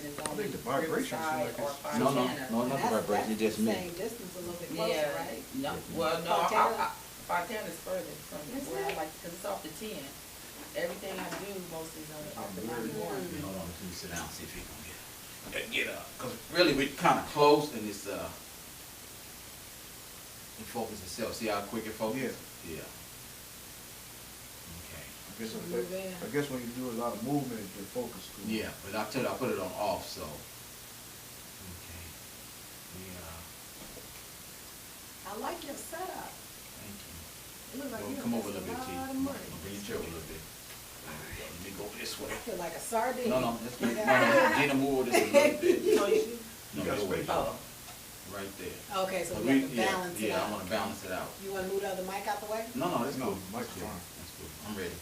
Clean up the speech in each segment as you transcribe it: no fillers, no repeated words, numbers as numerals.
location is I on think the vibration seems Riverside like or it's- No, Fontana. not the vibration, it's just me. Same distance, a little bit closer, Yeah, right? no, well, no, Fontana? Fontana's further from Is where I it? like, cause it's off the 10. Everything I do mostly is off the 91. Hold on, let me sit down, see if he can get up. Cause really we kinda close and it's, it focus itself. See how quick it focuses? Yeah. Yeah. Okay. Move in. I guess when you do a lot of movement, the focus goes. Yeah, but I tell you, I put it on off, so. Okay. Yeah, I like your setup. thank you. It looks like Well, you come over a invest little bit, T. a lot of Come on, money. bring your chair over a little bit. Let me go this way. I feel like a sardine. No, that's good. No, Gina, move this a little bit. So you, No, You got your way. space. oh, Right there. Okay, so But we have to yeah, balance it Yeah, I out. wanna balance it out. You wanna move the other mic out the way? No, that's No, cool. Mike's That's good. fine. That's good. I'm ready.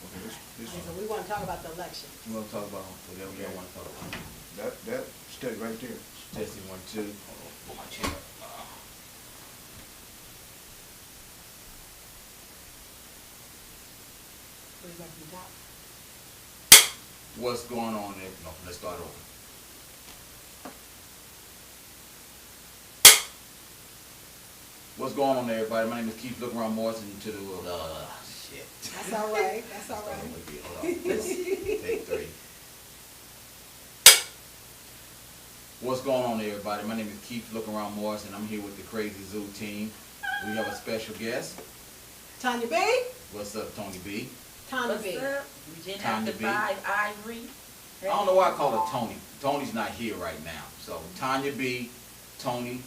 Okay, this Okay, so we wanna talk about the election. You wanna talk about whatever y'all wanna talk about? that stay right there. Testing 1, 2. Hold on, pull my chair up. What do you like from top? What's going on there? No, let's start over. What's going on there, everybody? My name is Keith Lookaround Morrison to the shit. That's all right, that's all Start right. over again. Hold on. Take 3. What's going on there, everybody? My name is Keith Lookaround Morrison. I'm here with the Crazy Zoo team. We have a special guest. Tanya B? What's up, Tony B? Tanya what's B. up? Virginia Time to after be. 5, Ivory. I don't know why I call her Tony. Tony's not here right now. So Tanya B, Tony,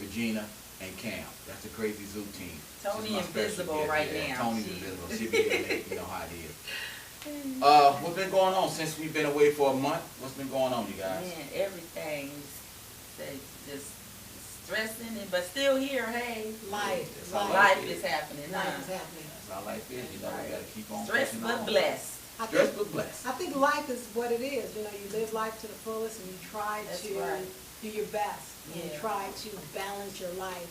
Regina, and Cam. That's the Crazy Zoo team. Tony She's my special invisible guest. right Yeah, now. Tony's She- invisible. She'll be here, you know how it is. What's been going on since we've been away for a month? What's been going on, you guys? Man, everything's just stressing, but still here, hey. Life, That's how Life is happening, Life huh? is happening. That's how life is. You know, we gotta keep on Stress pushing but on. blessed. I Stress think, but blessed. I think life is what it is. You know, you live life to the fullest and you try That's to right. do your best and Yeah. try to balance your life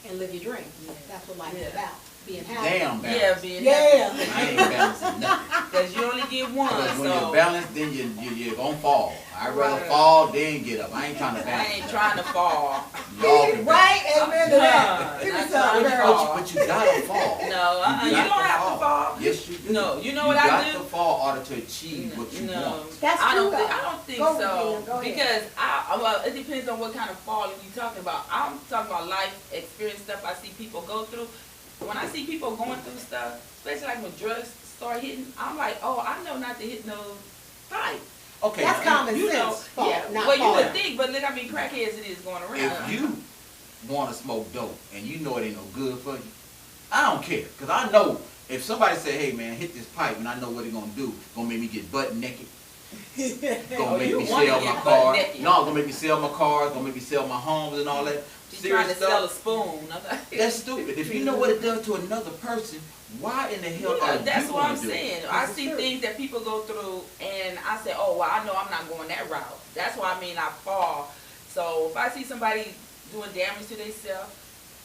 and live your dreams. Yeah. That's what life is Yeah. about, being happy. Damn Yeah, balance. being Yeah. I ain't balancing nothing. because you only get one, Because when so you're balanced, then you're gonna fall. I'd rather Right. fall than get up. I ain't trying to I balance. ain't trying to fall. Y'all can Right? Amen to that. Nah, Give me not some, trying to girl. fall. But you gotta fall. No, you got don't have to fall. Yes, you do. No, you know what I You do? got to fall in order to achieve what you No. want. That's I don't true, think though. I don't think Go, so Regina, go ahead. because well, it depends on what kind of falling you're talking about. I'm talking about life experience stuff I see people go through. When I see people going through stuff, especially like when drugs start hitting, I'm like, oh, I know not to hit no pipe. Okay. That's now, common You know, sense. Fall, yeah. not Well, you fall. would think, but look, I mean, crackheads it is going around. If you want to smoke dope and you know it ain't no good for you, I don't care. Because I know if somebody say, hey man, hit this pipe and I know what it's going to do, going to make me get butt naked. Gonna make you me wanna sell get my butt cars. naked. No, gonna make me sell my cars, gonna make me sell my homes and all that. She's trying to Serious sell a stuff. spoon. That's stupid. If you know what it does to another person, why in the hell Yeah, are that's you what gonna I'm do it? saying. I This is see true. things that people go through, and I say, oh, well, I know I'm not going that route. That's why I mean I fall. So if I see somebody doing damage to themselves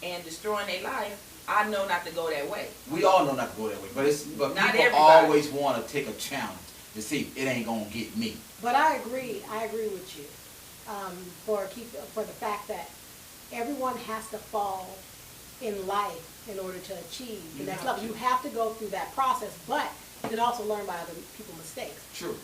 and destroying their life, I know not to go that way. We all know not to go that way, but Not people everybody. always want to take a challenge to see it ain't gonna get me. But I agree with you, for the fact that everyone has to fall in life in order to achieve the You next have level. to. You have to go through that process, but you can also learn by other people's mistakes. True.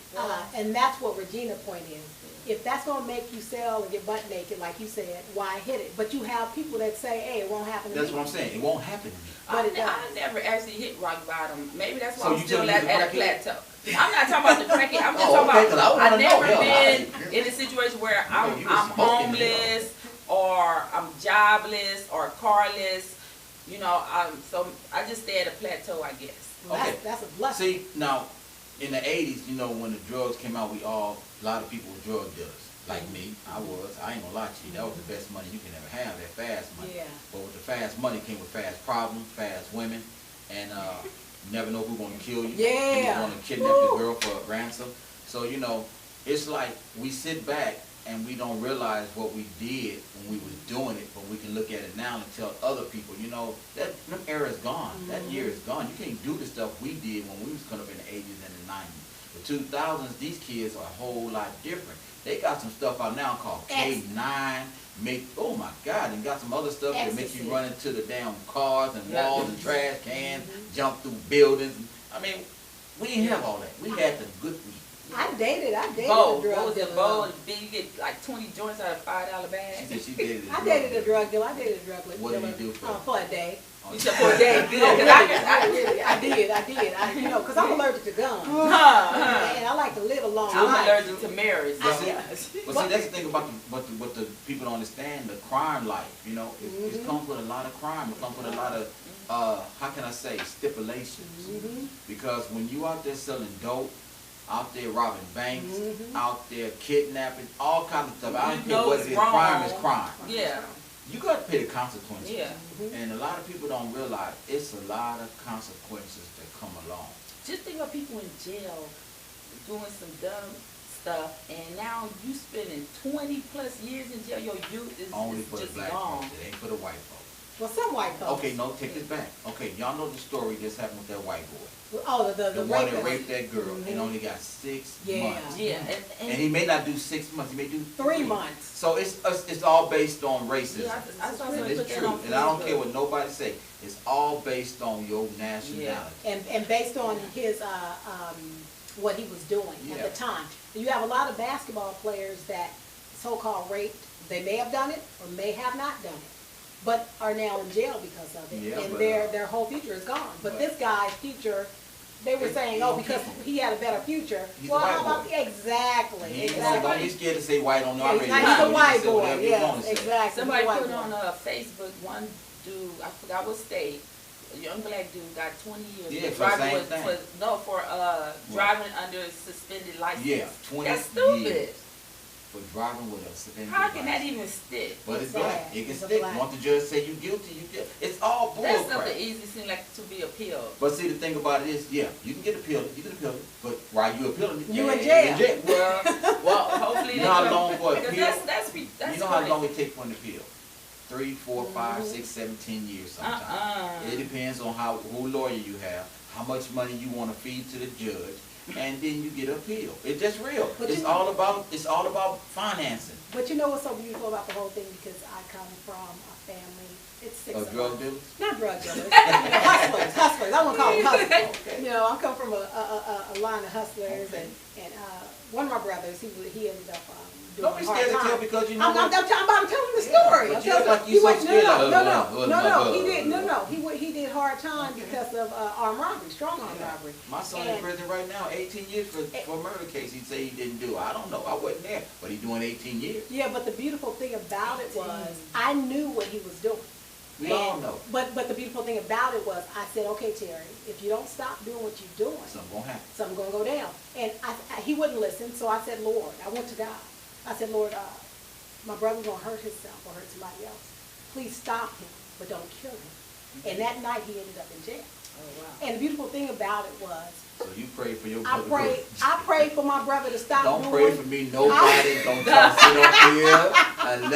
And that's what Regina's point is. If that's gonna make you sell and get butt naked, like you said, why hit it? But you have people that say, hey, it won't happen to That's me. what I'm saying. It won't happen to me. But it does. I never actually hit rock bottom. Maybe that's why So I'm you still just use at a a crackhead? plateau. I'm not talking about the crackhead. I'm just Oh, okay, talking 'cause I about wanna I've know. never Hell, been in a situation where Yeah, I'm you was smoking, homeless or I'm jobless or carless. You know, so I just stay at a plateau, I guess. Well, Okay. that's a blessing. See, now, in the 80s, you know, when the drugs came out, a lot of people were drug dealers. Like me, I ain't gonna lie to you, that was the best money you can ever have, that fast money. Yeah. But with the fast money came with fast problems, fast women, and you never know who's gonna kill you. Yeah. Who's gonna kidnap your girl for ransom. So, you know, it's like we sit back and we don't realize what we did when we was doing it, but we can look at it now and tell other people, you know, that era is gone. That year is gone. You can't do the stuff we did when we was coming up in the 80s and the 90s. The 2000s, these kids are a whole lot different. They got some stuff out now called K9. Oh my God, and got some other stuff that make you run into the damn cars and walls and trash cans, jump through buildings. I mean, we didn't have all that. We had the good weed. I dated Bo, a drug what was dealer. it, Bo? Then you get like 20 joints out of $5 bag. She said she dated I dated a drug dealer. I dated a drug dealer. What did you do for a day. You said for a day, good. No, 'Cause really, I did. You know, because I'm allergic to guns. And I like to live a long I'm life. allergic to marriage. But see, that's the thing about what the people don't understand, the crime life, you know, it comes with a lot of crime. It comes with a lot of, how can I say, stipulations. Because when you out there selling dope, out there robbing banks, out there kidnapping, all kinds of stuff. I don't care what it is, crime is crime. Yeah. You got to pay the consequences. Yeah. And a lot of people don't realize it's a lot of consequences that come along. Just think of people in jail doing some dumb stuff, and now you spending 20 plus years in jail. Your youth is Only for the just black gone. folks. It ain't for the white folks. Well, some white folks. Okay, no, take this back. Okay, y'all know the story that's happened with that white boy. Oh, the one that rapist. raped that girl and only got 6 months. Yeah. And he may not do 6 months. He may do 3 months. So it's all based on racism. Yeah, I saw And somebody put it's that true. on And I don't Facebook. care what nobody say. It's all based on your nationality. And based on his what he was doing at the time. You have a lot of basketball players that so-called raped. They may have done it or may have not done it, but are now in jail because of it. Yeah, and but, their whole future is gone. But this guy's future, they were saying, oh, because he had a better future. He's Well, a white how about boy. Exactly. Don't be scared to say white on the radio. He's a white boy. Whatever you Yes, want to say. exactly. Somebody He's a white put boy. on Facebook, one dude, I forgot what state, a young black dude got 20 years. Yeah, for for the driving same with, thing. for driving under suspended license. Yeah, 20 That's stupid. years for driving with us. How can that even stick? But it's Exactly. black. It can It's a stick. black. Once the judge say you guilty, you guilty. It's all bull That's crap. something easy seem like to be appealed. But see, the thing about it is, yeah, you can get appealed. You can appeal it. But while you appealing it, You in you're jail. Well, hopefully You know how long for because appeal? that's You know how long it takes for an appeal? 3, 4, 5, 6, 7, 10 years sometimes. It depends on who lawyer you have, how much money you want to feed to the judge, and then you get appeal. It's just real. But It's all about financing. But you know what's so beautiful about the whole thing? Because I come from a family, it's 6 of Drug us. dealers? Not drug dealers, hustlers. I want to call them hustlers. You know, I come from a line of hustlers, and one of my brothers, he ended up doing Don't be hard scared to time. tell because you know I'm what? telling the story. but I'm you telling- look like you he so went- scared of- He did hard time because of armed robbery, strong armed robbery. My son in prison right now, 18 years for a murder case. He say he didn't do it. I don't know. I wasn't there, but he doing 18 years. Yeah, but the beautiful thing about it was I knew what he was doing. We all know. But the beautiful thing about it was I said, okay, Terry, if you don't stop doing what you're doing, Something gonna happen. something's going to go down. And he wouldn't listen, so I said, Lord, I went to God. I said, Lord, my brother's going to hurt himself or hurt somebody else. Please stop him, but don't kill him. And that night he ended up in jail. Oh, wow. And the beautiful thing about it was So you pray for your I brother. prayed for my brother to stop Don't doing. pray for me. Nobody don't try to sit up here and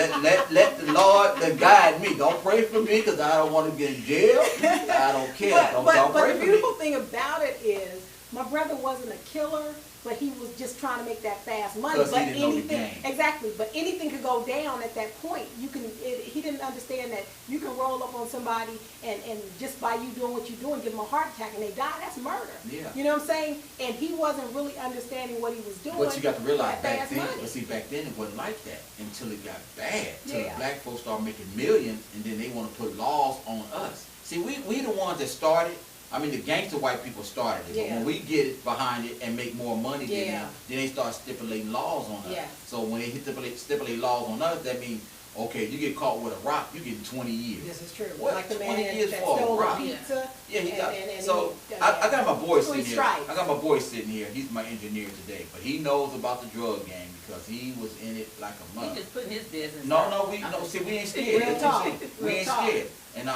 let the Lord guide me. Don't pray for me because I don't want to get in jail. I don't care. Don't But pray the for beautiful me. thing about it is my brother wasn't a killer, but he was just trying to make that fast money. Because he But didn't know the anything, game. exactly. But anything could go down at that point. He didn't understand that you can roll up on somebody and just by you doing what you're doing, give them a heart attack and they die. That's murder. Yeah. You know what I'm saying? And he wasn't really understanding what he was doing. But you got to realize for back fast then, money. but see back then it wasn't like that until it got bad. Till Yeah. the black folks started making millions and then they want to put laws on us. See, we the ones that started. I mean, the gangster white people started it, but Yeah. when we get it behind it and make more money than Yeah. them, then they start stipulating laws on us. Yeah. So when they stipulate laws on us, that means, okay, you get caught with a rock, you get 20 years. This is true. What? Like the 20 man years that for a stole the rock? pizza. Yeah, he got. and So he- I got my boy Three sitting here. strikes. I got my boy sitting here. He's my engineer today, but he knows about the drug game because he was in it like a He month. just putting his business No, out. see, we ain't scared. Real That's what talk. I'm saying. We Real ain't talk. scared. And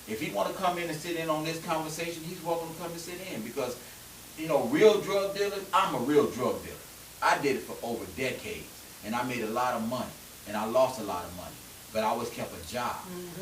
if he want to come in and sit in on this conversation, he's welcome to come and sit in because, you know, real drug dealers. I'm a real drug dealer. I did it for over decades, and I made a lot of money, and I lost a lot of money. but I always kept a job.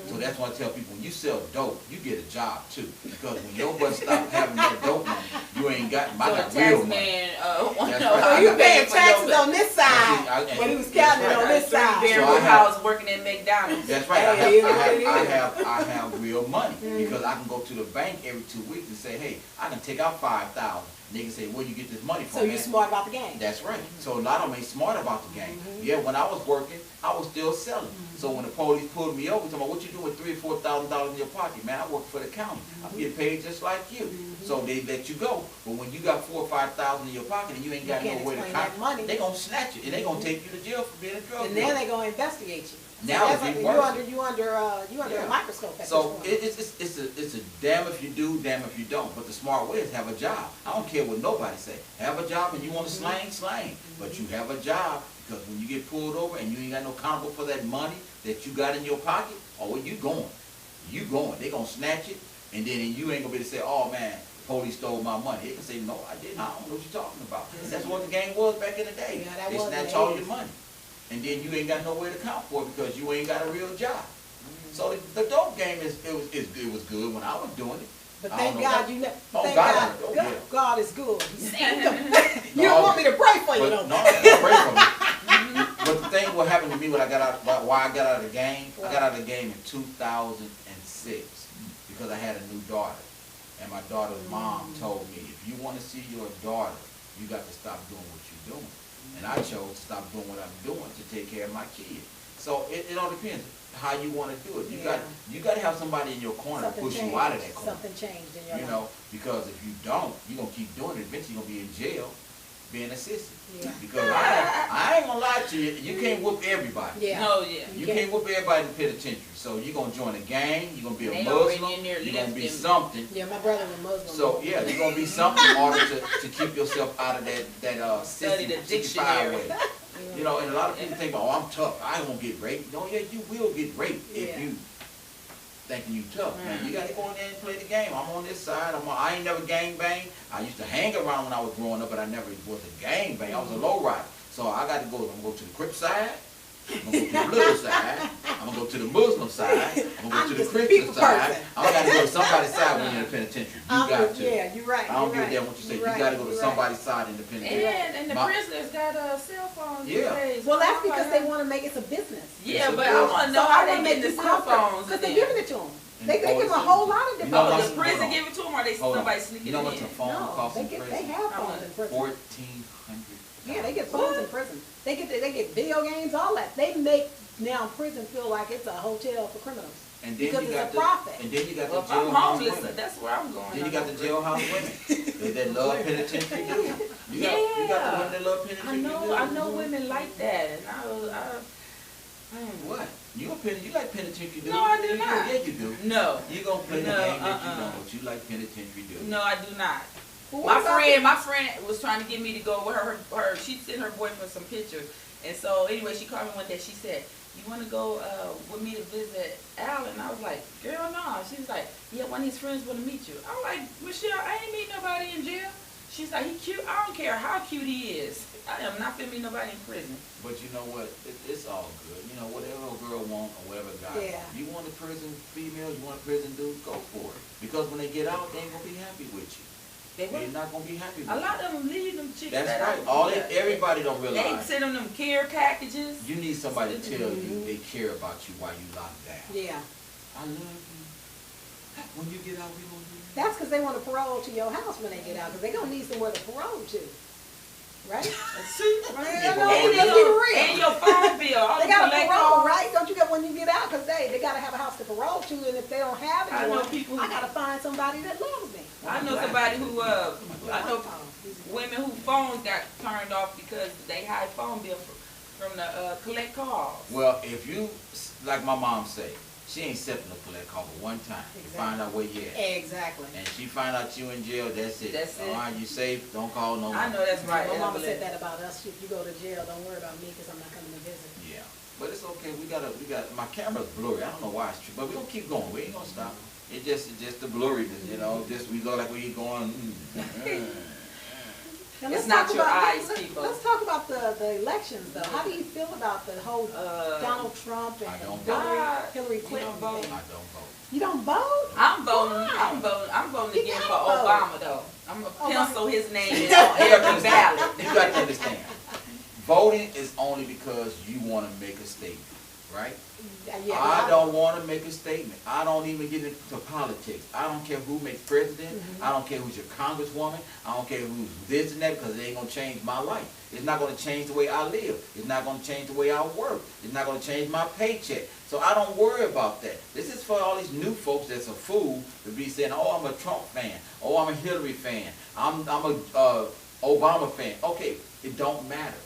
So that's why I tell people, when you sell dope, you get a job too. Because when your butt stop having that dope money, you ain't got, I So got the real tax money. man, That's So right. he was paying for your taxes bill. on this side, And- but he was that's counting right. on this Three side. bedroom So I have- house working at McDonald's. That's right. Hey, I have real money because I can go to the bank every 2 weeks and say, hey, I can take out 5,000. They can say, where you get this money from? So you're man? smart about the game. That's right. So a lot of them ain't smart about the game. Yeah, when I was working, I was still selling. So when the police pulled me over, talking about what you doing with $3,000 or $4,000 in your pocket, man, I work for the county. I'm getting paid just like you. So they let you go. But when you got $4,000 or $5,000 in your pocket and you ain't got You can't nowhere to explain that money. they gonna snatch it and they gonna take you to jail for being a drug And dealer. then they're gonna investigate you. Now So it's that's even like, worse. you under Yeah. a microscope at So this point. it's a damn if you do, damn if you don't. But the smart way is have a job. I don't care what nobody say. Have a job and you want to slang. But you have a job because when you get pulled over and you ain't got no accountable for that money that you got in your pocket, oh, you going. You going. They gonna snatch it and then you ain't gonna be able to say, oh man, police stole my money. They can say, no, I didn't. I don't know what you're talking about. That's what the game was back in the day. Yeah, that they was in snatch the all 80s. your money. And then you ain't got nowhere to count for it because you ain't got a real job. So the dope game it was good when I was doing it. But I thank don't know God about- you know. Oh, Thank God, God, oh, God, yeah. God is good. He saved them. You No, don't want me to pray for you, But don't no, you? don't pray for me. But the thing what happened to me when I got out, why I got out of the game, I got out of the game in 2006 because I had a new daughter. And my daughter's mom told me, if you want to see your daughter, you got to stop doing what you're doing. And I chose to stop doing what I'm doing to take care of my kid. So it all depends how you want to do it. Yeah. You got to have somebody in your corner to push you out of that corner. Something changed in your You life. know, because if you don't, you're going to keep doing it. Eventually you're going to be in jail being assisted. Yeah. Because I ain't going to lie to you, you can't whoop everybody. Yeah. No, yeah. You can't whoop everybody in the penitentiary. So you're going to join a gang, you're going to be a They already Muslim, in there you're going to be lifting. something. Yeah, my brother was Muslim. So yeah, you're going to be something in order to keep yourself out of that Study the 65 way. dictionary. You know, and a lot of people think, oh, I'm tough, I won't get raped. No, yeah, you will get raped Yeah. if you thinking you tough, man. You got to go in there and play the game. I'm on this side. I ain't never gang bang. I used to hang around when I was growing up, but I never was a gang bang. I was a low rider. So I got to go. I'm going to go to the Crip side. I'm going to go to the little side. I'm going to go to the Muslim side. I'm going to go to the just a Christian people side. person. I got to go to somebody's side when you're in the penitentiary. You got to. Yeah, you're right. I don't you're give a right, damn what you say. you're You right, got to go to you're somebody's side in the penitentiary. And the My- prisoners got cell phones these Yeah. days. Well, that's I'm because like, they want to make it a business. Yeah, It's a but I business. want to know how they get the cell phones. Because they're giving it to them. And They the give them a police- whole lot of You different. know Oh, what's- the prison hold on. give it to them, or they Hold on. somebody sneaking You know it what's in? a phone No, cost in they prison? have phones in prison. $1,400. Yeah, they get phones in prison. They get video games, all that. They make now prison feel like it's a hotel for criminals. And then Because you it's got a the, profit. and then you got Well, the if I'm jailhouse homeless, women. that's where I'm going. Then you got the jailhouse women. That love penitentiary dude. You got the women that love I penitentiary know, I dude. know women like that, and What? You like penitentiary dude? No, I do not. Yeah, you do. No, You gonna play the No, game that you uh-uh. don't, but you like penitentiary dude. no, I do not. Well, My what about friend was trying to get me to go with her. She sent her boyfriend some pictures, and so anyway, she called me one day. She said, "You want to go with me to visit Al?" And I was like, "Girl, no." She was like, "Yeah, one of his friends want to meet you." I'm like, "Michelle, I ain't meet nobody in jail." She's like, "He cute. I don't care how cute he is. I am not finna meet nobody in prison." But you know what? It's all good. You know, whatever a girl want or whatever guy Yeah. want. You want a prison female, you want a prison dude, go for it. Because when they get out, they ain't gonna be happy with you. They They're were. not gonna be happy with A you. lot of them leave them chicks. That's that right. out. Everybody don't They realize. send them care packages. You need somebody to tell you they care about you while you locked down. Yeah. I love you. When you get out, we gonna do that. That's because they want to parole to your house when they get out, because they're going to need somewhere to parole to. Right? See, Yeah, I know, parole let's to- keep it real. and your phone bill. All They the got to collect parole, calls. right? Don't you get when you get out? Because they got to have a house to parole to, and if they don't have I know anyone, people who- I got to find somebody that loves me. I know somebody who I know women whose phones got turned off because they high phone bill from the collect calls. Well, if you, like my mom say, she ain't accepting no collect call but one time. You Exactly. find out where you at. Exactly. And she find out you in jail, that's it. That's it. All right, you safe, don't call no more. I know that's right. My mama Evelyn. said that about us. If you go to jail, don't worry about me because I'm not coming to visit. Yeah, but it's okay. We got my camera's blurry. I don't know why it's true, but we gonna keep going. We ain't gonna stop. It's just the blurriness, you know. Just we look like we ain't going. Now, It's not talk your about- eyes, let's- people. Let's talk about the elections, though. How do you feel about the whole Donald Trump I and don't Hillary vote. Clinton You don't vote? thing? I don't vote. You don't vote? I'm voting. Why? I'm voting You again for gotta vote. Obama though. I'm gonna Obama. pencil his name on every ballot. You got to understand, voting is only because you want to make a statement, right? Yeah, I don't want to make a statement. I don't even get into politics. I don't care who makes president. I don't care who's your congresswoman. I don't care who's this and that, because it ain't going to change my life. It's not going to change the way I live. It's not going to change the way I work. It's not going to change my paycheck. So I don't worry about that. This is for all these new folks that's a fool to be saying, oh, I'm a Trump fan. Oh, I'm a Hillary fan. I'm a Obama fan. Okay, it don't matter.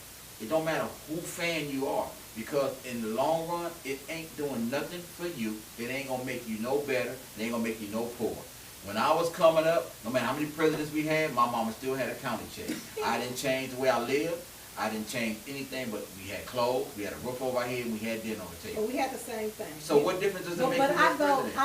It don't matter who fan you are. Because in the long run, it ain't doing nothing for you. It ain't going to make you no better. It ain't going to make you no poorer. When I was coming up, no matter how many presidents we had, my mama still had a county check. I didn't change the way I lived. I didn't change anything, but we had clothes, we had a roof over our head, and we had dinner on the table. Well, we had the same thing. So what difference does it make But who's I president?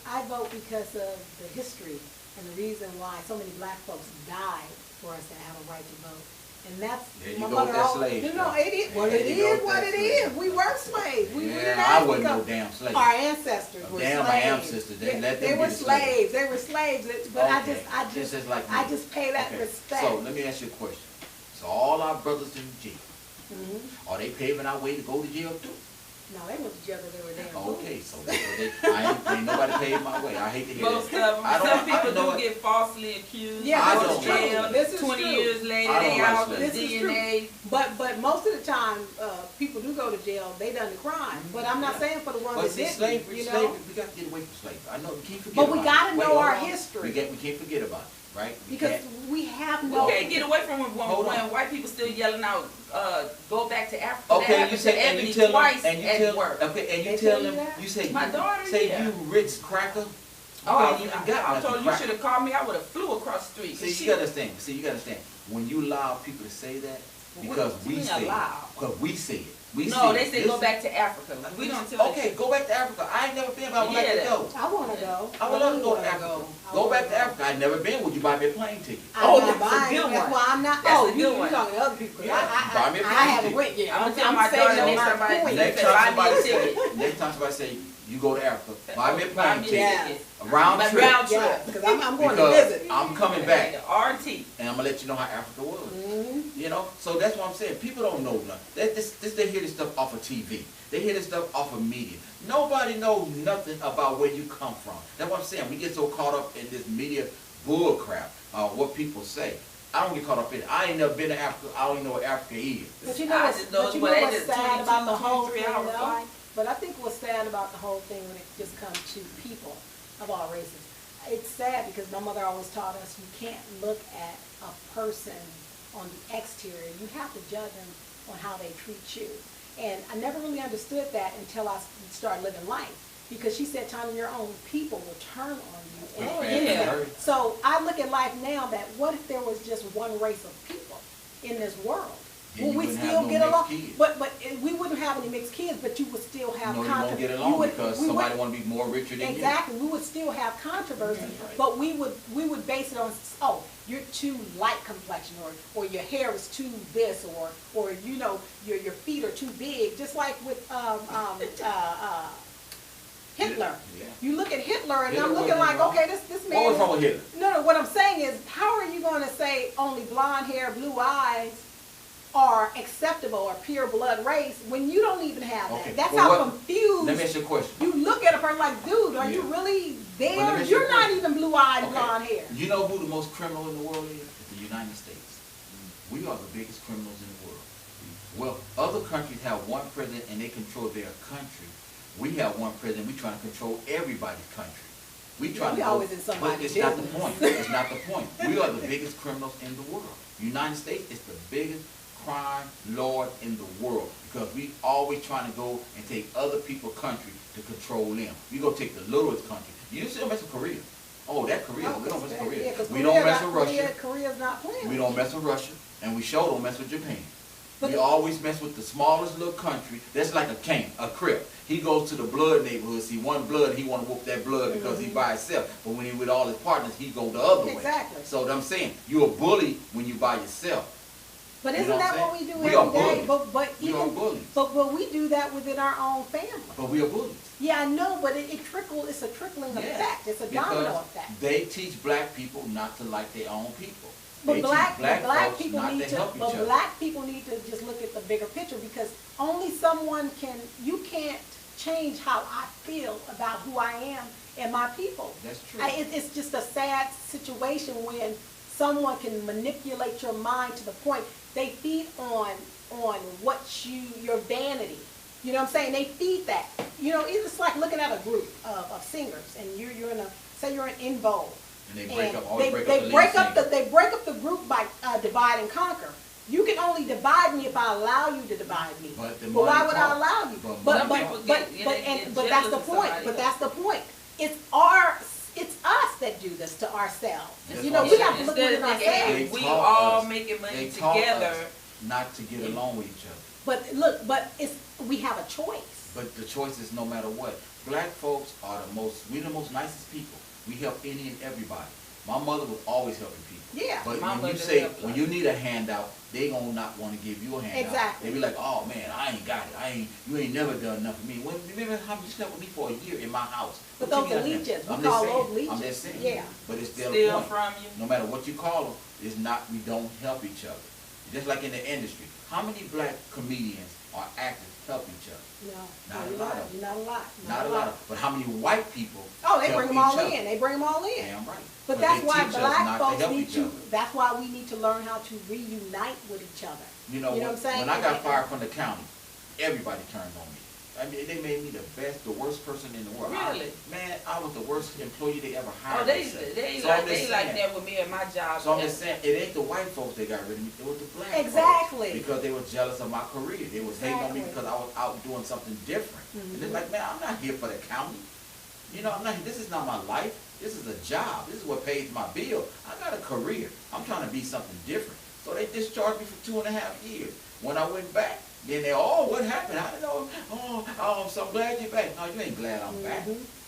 I vote because of the history and the reason why so many black folks died for us to have a right to vote. And that's There you my go with mother that always- slave No, stuff. it is. Well, There it you go is with what that it slave. is. We were slaves. We didn't Yeah, ask I wasn't no because damn slave. our ancestors were Damn, slaves. my ancestors, they let them They be were the slaves. slaves. They were slaves. But Okay, I just like me. I just pay that Okay, respect. So let me ask you a question. So all our brothers in jail, Mhm. are they paving our way to go to jail too? No, they went to jail because they were damn Okay, fools. so ain't nobody paved my way. I hate to hear Most that. of them. I don't- Some I people know do it. get falsely accused. Yeah, I go this to is jail. true. This is 20 true. years later, I don't they like out slaves. with This is DNA. But most of the time, people do go to jail. They done the crime. But I'm not saying for the ones But that see, didn't. slavery, You know. slavery, we got to get away from slavery. I know we can't forget But we about gotta it. know Wait, our hold on. history. We can't forget about it, right? We Because can't- we have We no. can't get away from it Hold when on. white people still yelling out, go back to Africa. That Okay, you happened say, to and Ebony you tell them, twice and you at tell, work. okay, and They you tell tell you them, that? you say, My you, daughter, say yeah. you rich cracker. Oh, You ain't even got I nothing told you you cracker. should have called me. I would have flew across the street. See, She- you gotta understand. See, you gotta understand. When you allow people to say that, because What you we mean say it, allow? because we say it. We No, say they it. say go Listen. back to Africa. We don't tell Okay, go back to Africa. I ain't never been, but I would like to Yeah. go. I want to go. I would love to go really to wanna Africa. I Go wanna back to Africa. I've never been. Would you buy me a plane ticket? I'm Oh, not that's a buying good it. That's one. why I'm not. That's Oh, a you good one. talking to other people? 'Cause Yeah, buy me a I plane haven't ticket. went yet. I'm gonna tell my saving daughter on next my time I- coins. Next Say, time buy me somebody a say, ticket. next time somebody say, you go to Africa, buy me a Buy plane me a ticket, ticket. a round But trip, round Yeah, trip. because I'm going to because visit. I'm coming back, The RT. and I'm gonna let you know how Africa was. Mhm. You know, so that's what I'm saying. People don't know nothing. They hear this stuff off of TV. They hear this stuff off of media. Nobody knows nothing about where you come from. That's what I'm saying. We get so caught up in this media bull crap, what people say. I don't get caught up in it. I ain't never been to Africa. I don't even know what Africa is. But you know I what's, just know but you what know it what's is, sad about the 22, whole thing, 23 hour though? flight. But I think what's sad about the whole thing when it just comes to people of all races, it's sad because my mother always taught us you can't look at a person on the exterior. You have to judge them on how they treat you. And I never really understood that until I started living life. Because she said, Tanya, your own people will turn on you. And Oh, end yeah. you. So I look at life now that what if there was just one race of people in this world? Then Will you we wouldn't still have no get mixed along? kids. But we wouldn't have any mixed kids, but you would still have No, you won't get you along would- because we somebody would- want to be more richer than Exactly, we would still have controversy, Right. but we would base it on, oh, you're too light complexion, or your hair is too this, or you know, your feet are too big, just like with Hitler. Yeah. You look at Hitler, and Hitler I'm looking wasn't like, wrong. okay, this man. What was is- wrong with Hitler? No, what I'm saying is, how are you going to say only blonde hair, blue eyes are acceptable or pure blood race when you don't even have that? Okay, That's well, how what- confused. Let me ask you a question. You look at a person like, dude, are you Yeah. really Well, let there? me ask you a You're not question. even blue-eyed, Okay. blonde hair. You know who the most criminal in the world is? It's the United States. We are the biggest criminals in the world. Well, other countries have one president and they control their country. We have one president. We trying to control everybody's country. We Yeah, trying we to go, always in but somebody's it's not the business. point. It's not the point. We are the biggest criminals in the world. United States is the biggest crime lord in the world because we always trying to go and take other people's country to control them. We go take the littlest country. You still mess with Korea. Oh, that Korea. Oh, We don't mess with Korea. yeah, 'cause We don't mess with Korea- Russia. Korea's not playing. We don't mess with Russia, and we sure don't mess with Japan. We always mess with the smallest little country. That's like a crip. He goes to the blood neighborhood, see one blood, he want to whoop that blood because he by himself. But when he with all his partners, he go the other way. Exactly. So I'm saying, you're a bully when you by yourself. But You isn't know that what what we do We are every day? bullies. But We are even bullies. but we do that within our own family. But we are bullies. Yeah, I know, but it trickles. It's a trickling Yeah. effect. It's a domino effect. They teach black people not to like their own people. But They black teach folks people not need to to. help each But other. black people need to just look at the bigger picture, because only someone can. You can't change how I feel about who I am and my people. That's true. It's just a sad situation when someone can manipulate your mind to the point they feed on what your vanity. You know what I'm saying? They feed that. You know, it's like looking at a group of singers, and you're in a, say you're in vogue. And they break And up, they break up the group by divide and conquer. You can only divide me if I allow you to divide me. But the why money would talk. I allow you? But some people get that's the jealous of point. somebody But else. that's the point. It's us that do this to ourselves. That's You know, why we I have to said look Instead within of thinking, ourselves. hey, They we taught all us- making money They taught together. us not to get along with each other. But look, we have a choice. But the choice is no matter what. Black folks are we're the most nicest people. We help any and everybody. My mother was always helping people. Yeah. But My when you mother say, helped when us. you need a handout, they gonna not wanna give you a handout. Exactly. They be like, oh man, I ain't got it. You ain't never done nothing for me. When, remember how you slept with me for a year in my house. But What those you are mean? leeches. We I'm call just those saying. leeches. I'm just saying. Yeah. But it's still a Steal point. from you. No matter what you call them, it's not, we don't help each other. Just like in the industry. How many black comedians or actors help each other? No, Not a you're lot right. of them. Not a lot. Not a lot of, but how many white people Oh, they help bring them each all other? in. They bring them all in. Damn right. But that's they why teach us black not folks help need each to. other. That's why we need to learn how to reunite with each other. You know what I'm what? saying? When I got fired from the county, everybody turned on me. I mean, they made me the worst person in the world. Really? I was the worst employee they ever Oh, hired. they So I'm just like saying- that with me at my job. So I'm just saying, it ain't the white folks that got rid of me, it was the black Exactly. folks. Because they were jealous of my career. They was hating on me Exactly. because I was out doing something different. And they're like, man, I'm not here for the county. You know, this is not my life. This is a job. This is what pays my bill. I got a career. I'm trying to be something different. So they discharged me for 2.5 years. When I went back, then they, oh, what happened? I don't know. Oh, I'm so glad you're back. No, you ain't glad I'm back.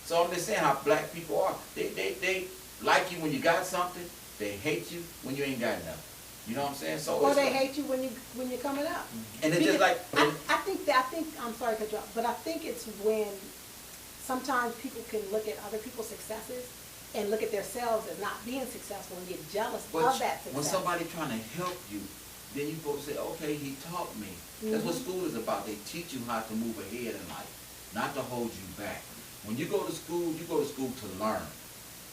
So I'm just saying how black people are. They like you when you got something. They hate you when you ain't got nothing. You know what I'm saying? So Or it's they like- hate you when you're coming up. And it's just like, I think I'm sorry to cut you off, but I think it's when sometimes people can look at other people's successes and look at themselves as not being successful and get jealous but of that success. when somebody trying to help you, then you supposed to say, okay, he taught me. That's what school is about. They teach you how to move ahead in life, not to hold you back. When you go to school to learn.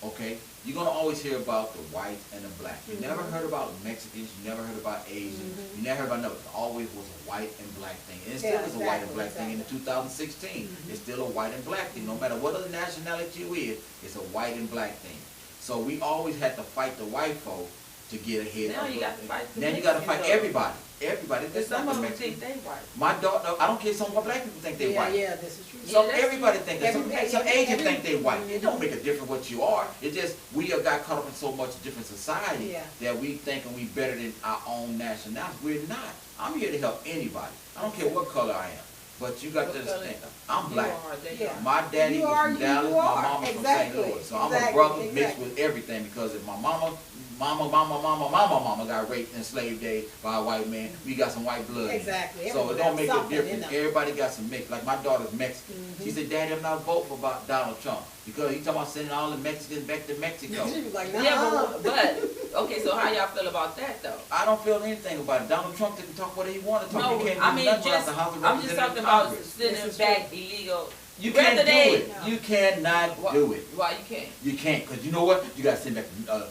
Okay? You're going to always hear about the white and the black. You never heard about Mexicans. You never heard about Asians. You never heard about nothing. It always was a white and black thing. And it still Yeah, is a white and exactly, black thing in 2016. It's still a white and black thing. No matter what other nationality you is, it's a white and black thing. So we always had to fight the white folk to get ahead. Now you got to fight the Now you got to fight Mexicans, though. everybody. Everybody. Because That's not some the of them Mexicans. think they white. My daughter, I don't care, some black people think they white. Yeah, this is true. Some that's everybody true. think that. Some Asians think they white. It don't Mhm. make a difference what you are. It just we have got caught up in so much different society Yeah. that we thinking we better than our own nationality. We're not. I'm here to help anybody. I don't care what color I am. But you got to What color? understand, I'm You black. are, they Yeah. are. My daddy You was are, from you Dallas, are. my mama's from St. Exactly. Louis. So I'm a Exactly. brother mixed Exactly. with everything because if my mama got raped in slave day by a white man, we got some white blood. in it. Exactly. So it Everybody don't make got a something in difference. them. Everybody got some mix. Like my daughter's Mexican. She said, Daddy, I'm not voting for about Donald Trump because he talking about sending all the Mexicans back to Mexico. She was like, nah. Yeah, but okay, so how y'all feel about that though? I don't feel anything about it. Donald Trump didn't talk what he wanted to talk. No, You can't do I mean nothing without just the House of I'm just Representatives talking and about Congress. sending This is back illegal. You can't do Rather it. than- You cannot Why- do it. Why you can't? You can't, because you know what? You got to send back the Yeah,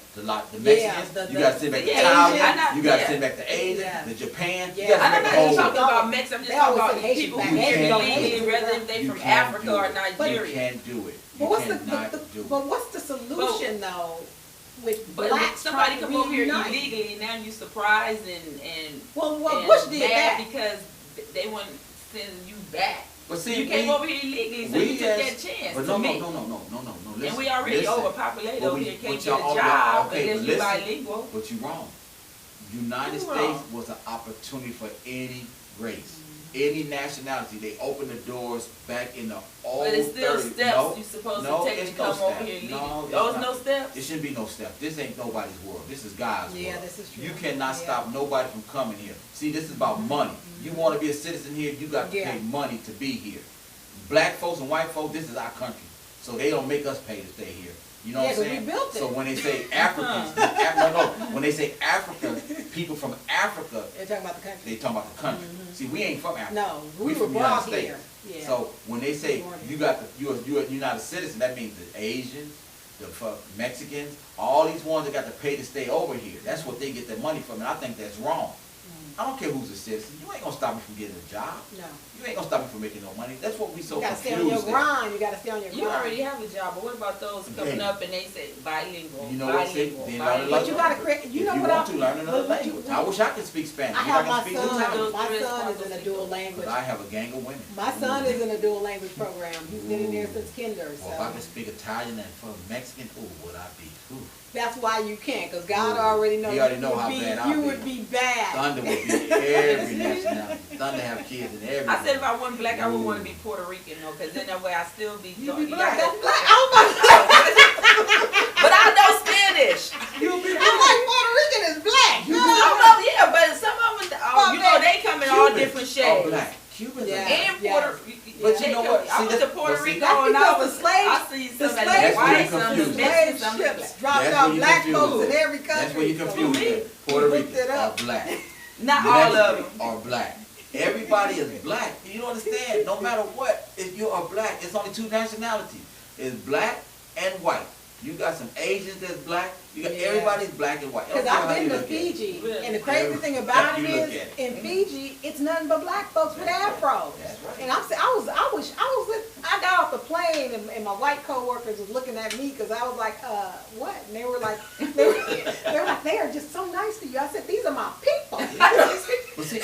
Mexicans, the- you got to send back the yeah, Italians, Asian. you got to Yeah. send back the Asians, Yeah. the Japan, Yeah. you got to I'm send not back the even whole talking about Mexico, I'm just They talking always about say people Haitian who back. came You illegally, can't. whether if they You from can't Africa do or it. You Nigeria. can't do it. But You what's cannot the do but it. what's the solution though with But blacks somebody trying to come over here reunite? illegally and now you surprised and Well, and Bush did mad that. because they want to send you back. But see, You came over here illegally, so you took that chance. But to me. no. Listen, And we already listen. overpopulated But over we- here, can't but get a y'all job okay, unless but you listen. bilingual. But you wrong. United You're States wrong. was an opportunity for any race, any nationality. They opened the doors back in the old But it's still 30s. steps No, you're supposed no, to take it's to no come over steps. here and leave. No, it's There's not. no steps? It shouldn't be no steps. This ain't nobody's world. This is God's Yeah, world. this is true. You cannot Yeah. stop nobody from coming here. See, this is about money. You want to be a citizen here, you got to Yeah. pay money to be here. Black folks and white folks, this is our country. So they don't make us pay to stay here. You know Yeah, what I'm 'cause we saying? built it. So when they say Africans, when they say Africa, people from Africa, They're talking about the country. they talking about the country. See, we ain't from Africa. No, we were from the brought United States. here. Yeah. So when they say Born here. you got the, you're not a citizen, that means the Asians, the Mexicans, all these ones that got to pay to stay over here. That's what they get their money from, and I think that's wrong. I don't care who's a citizen. You ain't gonna stop me from getting a job. No. You ain't gonna stop me from making no money. That's what we so You gotta stay confused. on your at. grind. You gotta stay on your grind. You already have a job, but what about those coming Hey. up and they say bilingual, You know what they say? bilingual, Then bilingual? But you gotta create. You If know you what want I to learn another but you- language. I wish I could speak Spanish. I If have can my speak son. Italian. My son is in a dual language. But I have a gang of women. My son is in a dual language program. He's been in there since kinder. Well, if I So could speak Italian and for Mexican, ooh, would I be? Ooh. that's why you can't, because God Ooh. already knows. He already you know would how be- bad I'll You be. would be bad. Thunder would be every nationality. Thunder have kids in every. I said if I wasn't black, I would Ooh. want to be Puerto Rican, though, because then that way I still be. You be you black. gotta- That's black. Oh my God. But I know Spanish. You'll be I'm like Puerto Rican is black. Some of yeah, but some of them, you know, they come in all different Are shades. black. Cubans Yeah. are black. And Puerto, But you know what? I See, went to Puerto but see, Rico that's and I because was the slaves- I see the some slaves that That's where white, you some confused. Mexican, Slave some ships dropped That's out where you black confused. folks in every country. That's where you So confuse we- it. Puerto we looked Ricans it are up. black. not all of them. Mexicans are black. Everybody is black. You don't understand? No matter what, if you are black, it's only two nationalities. It's black and white. You got some Asians that's black. You got Yeah. everybody's black and white. Because That's I've how been you to look at it. Fiji, Really? and the crazy Yeah. thing about You it look is, at it. in Fiji, it's nothing but black folks with That's right. afros. That's right. And I got off the plane, and my white coworkers was looking at me because I was like, what? And they were like, they are just so nice to you. I said, these are my people. But see,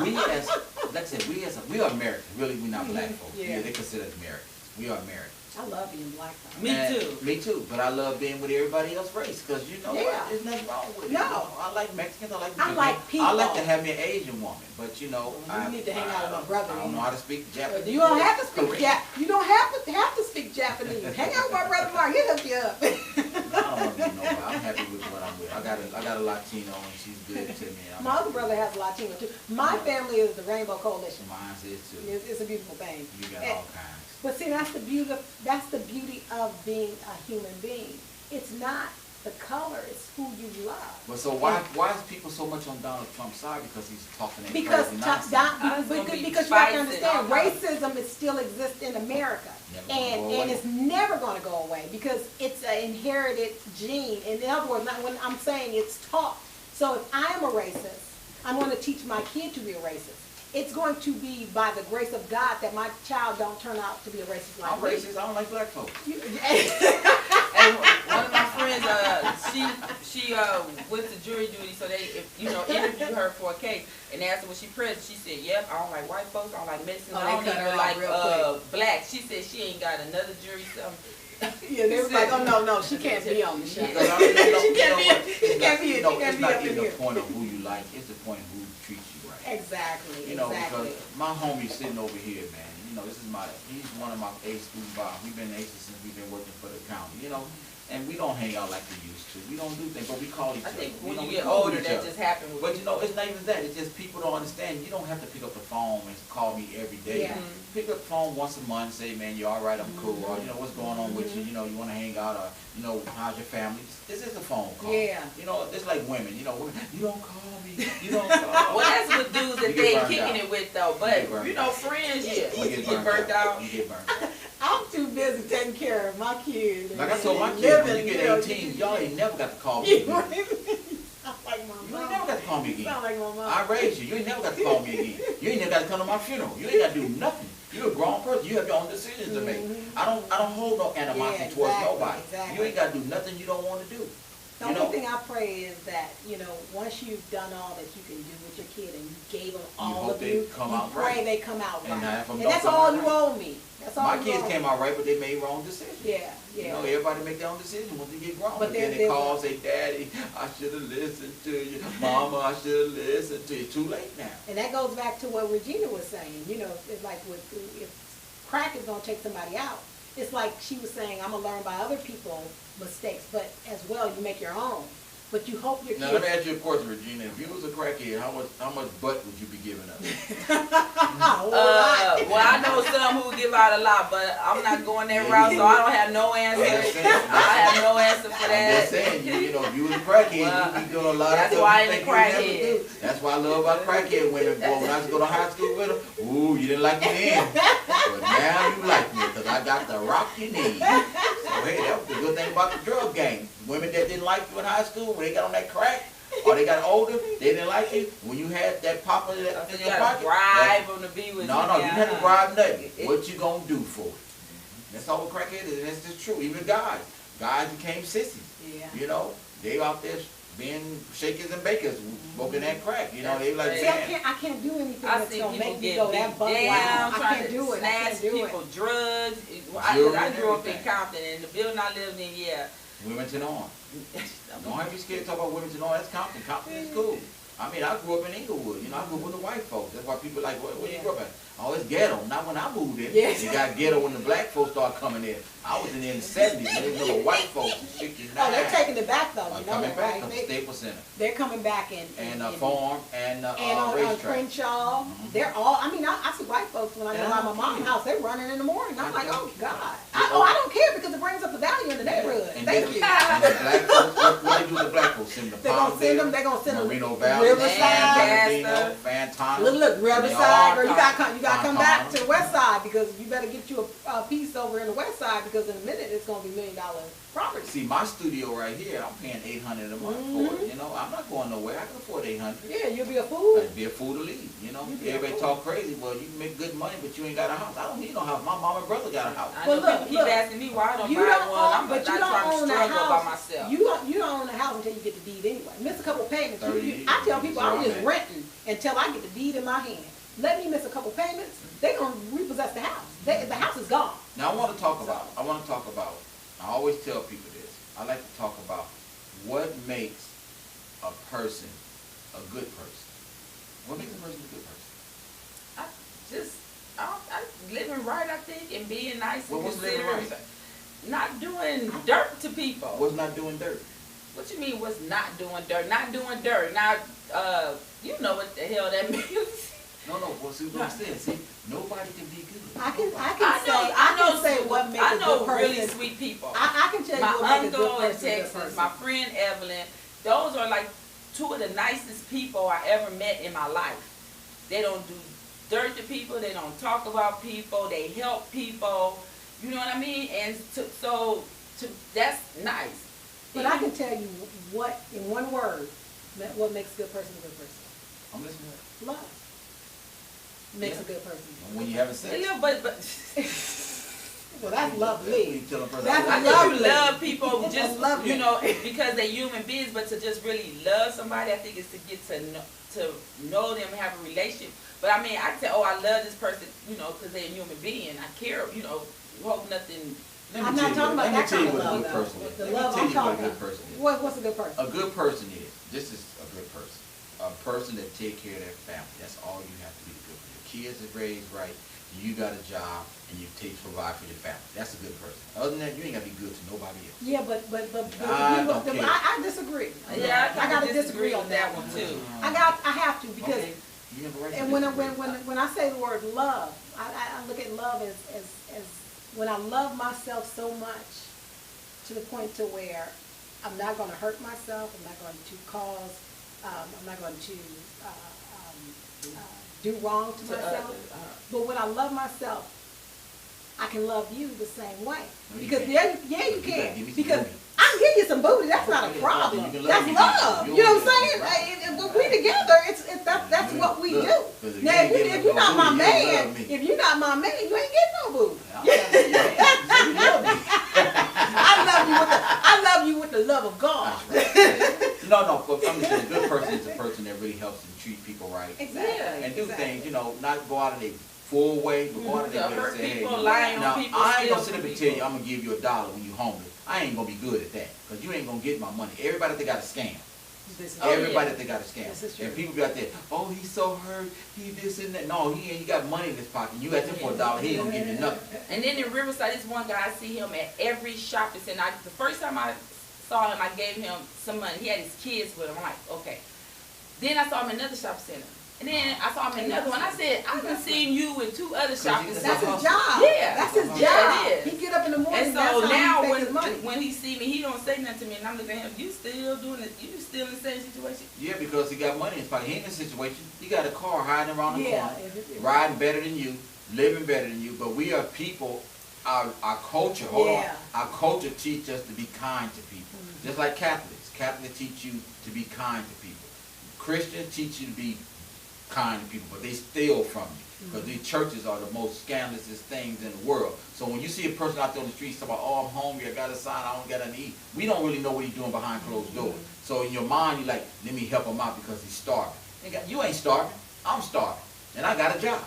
we as, like I said, we are Americans. Really, we're not black folks. Yeah. They consider us Americans. We are Americans. I love being black though. Me And too. Me too. But I love being with everybody else race because you know Yeah. what? There's nothing wrong with it. No. You know, I like Mexicans. I like. I like I like to people. have me an Asian woman, but you know, Well, you need to hang out with my brother, I don't you know know. how to speak Japanese. You don't have to speak Korean. You don't have to speak Japanese. Hang out with my brother Mark. He'll hook you up. I don't want to be nobody. I'm happy with what I'm with. I got a Latino and she's good to me. My other brother has a Latino too. My family is the Rainbow Coalition. Mine is too. It's a beautiful thing. You got And- all kinds. But see, that's the beauty. That's the beauty of being a human being. It's not the color; it's who you love. But so why is people so much on Donald Trump's side because he's talking that Because crazy top nonsense? down, It's gonna because be you have to spicy, understand, all racism is still exists in America, Never gonna and go away. it's never going to go away because it's an inherited gene. In other words, not when I'm saying it's taught. So if I am a racist, I'm going to teach my kid to be a racist. It's going to be by the grace of God that my child don't turn out to be a racist like I'm me. racist. I don't like black folks. And one of my friends, she went to jury duty, so they, interviewed her for a case, and asked her was she present. She said, "Yep, I don't like white folks, I don't like Mexicans, Oh, I they don't cut her even off like real black." She said she ain't got another jury Yeah, they was like, oh no, she can't be on the show. Because I don't know, She can't you know what? be- It's she can't not- be- you know, she can't it's be not up in even the here. point of who you like. It's the point of who treats you right. Exactly, You know, exactly. because my homie sitting over here, man. You know, he's one of my ace student bond. We've been aces since we've been working for the county. You know, and we don't hang out like we used to. We don't do things, but we call each I other. think when know, you we get call older, each that other. just happened with But you know, it's not even that. It's just people don't understand. You don't have to pick up the phone and call me every day. Yeah. Pick up the phone once a month, say, man, you all right? I'm cool. Or you know, what's going on with you? You know, you want to hang out, or you know, how's your family? This is a phone call. Yeah. You know, it's like women. You know, you don't call me. You don't call. Well, that's with dudes that You get they burned kicking out. it with though. You But get burned out. friends, yeah, You get burnt out. You get burnt out. I'm too busy taking care of my kids. Like I told my and kids, when living, you you get know, 18, y'all ain't never got to call me You again. sound like my You mom. ain't never got to call me You again. sound like my mom. I raised you. You ain't never got to call me again. You ain't never got to come to my funeral. You ain't got to do nothing. You're a grown person. You have your own decisions to make. I don't hold no animosity Yeah, towards exactly, nobody. exactly. You ain't got to do nothing you don't want to do. The You only know, thing I pray is that, once you've done all that you can do with your kid and you gave them all hope of they you, come you out pray right. they come out And right. half of them And don't that's come all out you right. owe me. That's all my you kids owe came me. out right, but they made wrong decisions. Yeah, You yeah. know, everybody make their own decisions once they get grown. But But then they there's call a- and say, Daddy, I should have listened to you. Mama, I should have listened to you. Too late now. And that goes back to what Regina was saying. It's like if crack is gonna take somebody out, it's like she was saying, I'm gonna learn by other people's mistakes, but as well you make your own. But you hope your Now let me kids. ask you a question, Regina. If you was a crackhead, how much butt would you be giving up? Well, I know some who give out a lot, but I'm not going that route, so I don't have no answer. I have no answer for I'm that. just saying, you know, if you was a crackhead, Well, you'd be doing a lot of that's stuff why I you ain't think a you'd never do. crackhead. That's why I love about crackhead women, boy. When I used to go to high school with them, ooh, you didn't like me then. But now you like me, because I got the rock you need. So hey, that was the good thing about the drug game. Women that didn't like you in high school, when they got on that crack, or they got older, they didn't like you. When you had that pop in So your you gotta pocket, bribe them to be with no, you. you had to bribe nothing. It- What you gonna do for it? That's all what crackhead is, and that's just true. Even guys became sissies. Yeah. You know, they out there being shakers and bakers, smoking that crack. You know, they like, See, I man, can't do anything I that's see gonna people make me get go beat that buck down, wild. I trying can't to do it. I snatch can't do people it. drugs. Jewelry I and grew up in everything. Compton, and the building I lived in, yeah. Wilmington on. Don't have you scared to talk about Wilmington on. That's Compton. Compton is cool. I mean, I grew up in Inglewood. You know, I grew up with the white folks. That's why people like, where you grew up at? Oh, it's ghetto. Not when I moved in. Yes. It got ghetto when the black folks started coming in. I was in there in the 70s. There was no white folks in 69. Oh, they're taking it back though. You know coming that, back right? from Staples Center. They're coming back And Farm and on racetrack. Crenshaw. They're all. I mean, I see white folks when I go by my mom's house. They're running in the morning. I'm like, oh God. I don't care because it brings up the value in the neighborhood. And Thank then- you. And the black folks, what they do with the black folks? Send them to They're gonna send them. They're gonna send them. Merino Valley, Riverside. San Bernardino, Fantana. Look, And they all Riverside, girl, you talk- gotta come back Fontana. to the west side because you better get you a piece over in the west side because in a minute it's gonna be $1 million property. See, my studio right here, I'm paying $800 a month for it. You know, I'm not going nowhere. I can afford $800. Yeah, you'll be a fool. It'd be a fool to leave. You know, You be a everybody fool. talk crazy. Well, you can make good money, but you ain't got a house. I don't need no house. My mom and brother got a house. I But know look, people look, keep asking me why I don't You buy don't one. own, I'm but not you don't trying to own a struggle by house. myself. You don't own a house until you get the deed anyway. Miss a couple payments. I tell people I'm just renting until I get the deed in my hand. Let me miss a couple payments. They're gonna repossess the house. The house is gone. Now I want to talk about. I always tell people this. I like to talk about what makes a person a good person. What makes a person a good person? I living right, I think, and being nice Well, and what's living considerate. right? Not doing dirt to people. What's not doing dirt? What you mean? What's not doing dirt? Not doing dirt. Now, you know what the hell that means. No. Well, see what I'm saying. See, nobody can be good. I can I know say what makes I a know good person. really sweet people. I can tell you My what makes a good uncle in person a good Texas, person. my friend Evelyn, those are like two of the nicest people I ever met in my life. They don't do dirt to people. They don't talk about people. They help people. You know what I mean? And that's nice. But I can tell you what, in one word, what makes a good person a good person. I'm listening to that. Love makes Yeah. a good person. And when you having sex, Yeah, but Well, that's lovely. You tell a person, That's I I think lovely. you love people That's just lovely. you know because they're human beings, but to just really love somebody, I think it's to get to know them, have a relationship. But I mean, I say, oh, I love this person, you know, because they're a human being. I care, you know, hope nothing. Let me I'm tell not you talking what- about let me that tell you kind of what a love, good though. person is. The Let me love tell I'm you what a talking good about. person is. What's a good person? A good person is, this is a good person. A person that take care of their family. That's all you have to be good for. Your kids are raised right, you got a job, and you provide for your family. That's a good person. Other than that, you ain't got to be good to nobody else. Yeah, but I don't care. I disagree. Yeah, I gotta disagree on that one too. I have to because Okay. You have a right to and when disagree. I say the word love, I look at love as when I love myself so much to the point to where I'm not going to hurt myself. I'm not going to cause. I'm not going to do wrong to myself. But when I love myself, I can love you the same way. No, you Because can't. yeah, you You can. gotta give me some Because booty. I can give you some booty. That's not a Okay, problem. you can love That's me. love. You You know don't what I'm get saying? it, right. When we together, that's Look, what we look, do. 'cause if Now, you ain't if getting you're no not my booty, you don't man, love me. if you're not my man, you ain't getting no booty. You love me. I love you with the love of God. people right. Exactly. Yeah. And do Exactly. things, you know, not go out of their full way, but go out of their To way and hurt say, hey, people, you- lie on now, people, I ain't steal gonna sit up from and tell you people. I'm gonna give you $1 when you homeless. I ain't gonna be good at that, because you ain't gonna get my money. Everybody that got a scam. This is Oh, Everybody yeah. that got a scam. This is true. And people be out there, oh, he's so hurt, he this and that. No, he ain't. He got money in his pocket. You ask him for $1, he ain't gonna give you nothing. And then in Riverside, this one guy, I see him at every shopping center. The first time I saw him, I gave him some money. He had his kids with him. I'm like, okay. Then I saw him in another shopping center. And then I saw him in another one. I said, I've been seeing you in 2 other shopping That's That's centers. his job. Yeah. That's his Yeah, job. it is. He get up in the morning. And so that's how now he make his money. when he see me, he don't say nothing to me. And I'm looking at him, you still doing it? You still in the same situation? Yeah, because he got money in his pocket. He ain't in a situation. He got a car hiding around the Yeah, corner, it- riding better than you, living better than you. But we are people. Our culture, hold Yeah. on. Our culture teach us to be kind to people, just like Catholics. Catholics teach you to be kind to people. Christians teach you to be kind to people, but they steal from you. Because these churches are the most scandalous things in the world. So when you see a person out there on the street talking about, oh, I'm hungry, I got a sign, I don't got nothing to eat, we don't really know what he's doing behind closed doors. So in your mind, you're like, let me help him out because he's starving. You ain't starving, I'm starving, and I got a job.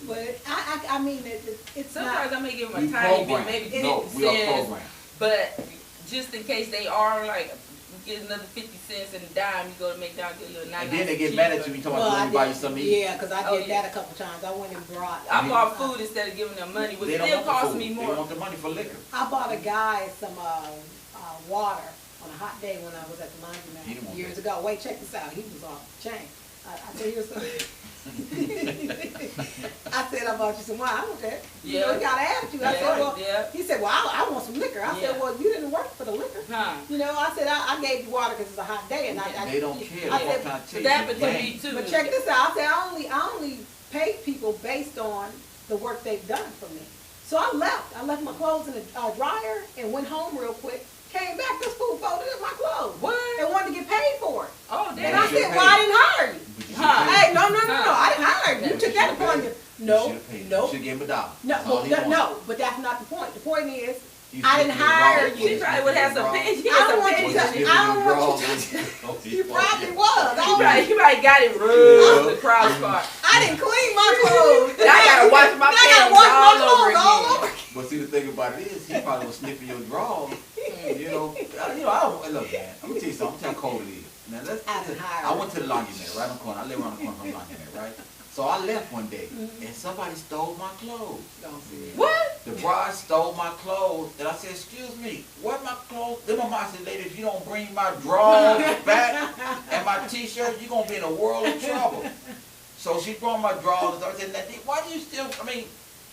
But I mean, it's Sometimes not. I may give him We a tiny bit, program. maybe No, 50 we are cents. programmed. But just in case they are like, get another 50 cents and a dime, you go to McDonald's, get a little 99 And then they get mad at you, you talking about I let me buy you did- something to eat. Yeah, because I Oh, did yeah. that a couple times. I went and brought. I bought food instead of giving them money, which They don't still want the cost food. me They more. want the money for liquor. I bought a guy some water on a hot day when I was at the He didn't laundromat want years that. ago. Wait, check this out. He was off the chain. I said, here's some. I said, I bought you some wine. I don't care. You know, Yeah. he got an attitude. I Yeah, said, well, yeah. he said, well, I want some liquor. I Yeah. said, well, you didn't work for the liquor. Huh. You know, I said, I gave you water because it's a hot day. And They don't care. I They said, don't try to tell But you. that happened to Gang. me too. but check this out. I said, I only pay people based on the work they've done for me. So I left. I left my clothes in the dryer and went home real quick. Came back, this fool folded in my clothes. What? And wanted to get paid for it. Oh, And damn. I you should've said, paid. well, I didn't hire you. But you should've Huh. paid. Hey, no, I didn't hire you. You But took you that should've upon paid. you. You No, should've paid. no. You should've gave him $1. No, That's all he wanted. no, but that's not the point. The point is, You I didn't hire sniffing you. She probably would have some pay. She I had don't some want pay. you Was to, he sniffing I don't your want you drawers? to, you probably was. He probably got it rubbed the cross part. I didn't clean my clothes. I gotta wash my I gotta pants wash my all clothes over all again. over. But see, the thing about it is, he probably was sniffing your drawers. I don't, look, man, I'm gonna tell you something. I'm telling cold it is. Now, I went to the laundromat right on the corner. I live around the corner from the laundromat, right? So I left one day, and somebody stole my clothes. What? The bride stole my clothes, and I said, excuse me, what my clothes? Then my mom said, lady, if you don't bring my drawers back and my t-shirt, you're gonna be in a world of trouble. So she brought my drawers, and I said, Nadine, why do you still,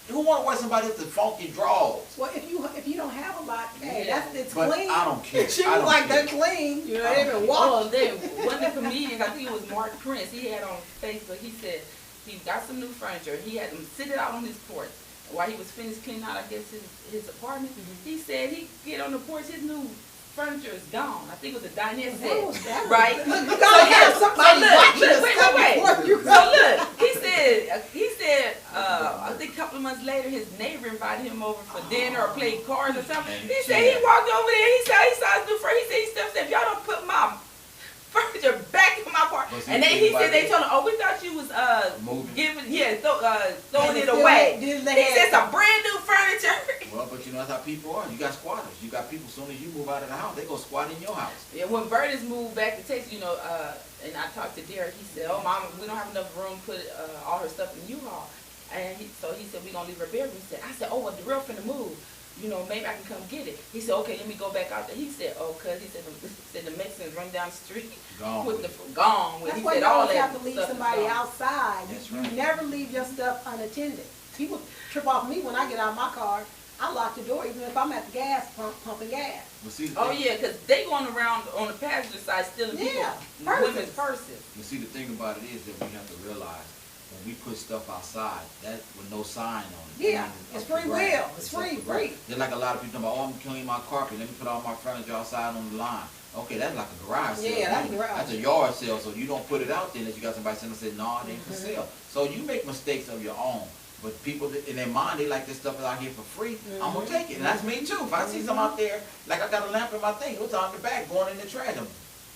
who wanna wear somebody else's funky drawers? Well, if you don't have a lot, hey, Yeah. it's But clean. I don't care. She I was don't like, care. they're clean. You know, I they don't even care. Oh, washed. then one of the comedians, I think it was Mark Prince, he had on Facebook, he said he got some new furniture. He had them sit it out on his porch. While he was finished cleaning out, I guess, his apartment, he said he get on the porch, his new furniture is gone. I think it was a dinette set. That was- Right? Look, you gotta have somebody watching us wait, come wait, before wait. you So look, he said, I think a couple of months later, his neighbor invited him over for dinner or played cards or something. And He said he yeah. walked over there, he saw his new furniture. He said, he stepped up, if y'all don't put my furniture back in my car. But see, And the then thing he said, about they it- told him, oh, we thought you was Moving. throwing it still away. did He they have- said some brand new furniture. Well, but you know that's how people are. You got squatters. You got people, as soon as you move out of the house, they go squat in your house. Yeah, when Burtis moved back to Texas, and I talked to Derek, he said, oh, Mama, we don't have enough room to put all her stuff in U-Haul. And so he said, we're going to leave her bedroom. I said, oh, well, Darrell finna move. Maybe I can come get it. He said, okay, let me go back out there. He said, oh, cuz he said the Mexicans run down the street Gone with with the gone with. That's He why said you all always that have to leave stuff is somebody gone. outside. That's You right. never leave your stuff unattended. People trip off me when I get out of my car. I lock the door even if I'm at the gas pump pumping gas. But see, the Oh thing, yeah, because they going around on the passenger side stealing Yeah, people, women's purses. but see, the thing about it is that we have to realize when we put stuff outside, that with no sign on it. Yeah, that means it's up for free grabs. will. It's up free, for grabs. free. Just like a lot of people talking about, oh, I'm cleaning my carpet. Let me put all my furniture outside on the line. Okay, that's like a garage sale. Yeah, that's a garage. That's a yard sale, so you don't put it out there unless you got somebody sitting and say, no, it ain't for Mhm. sale. So you make mistakes of your own. But people, in their mind, they like this stuff is out here for free. I'm going to take it. And that's me too. If I see something out there, like I got a lamp in my thing, it was on the back going in the trash.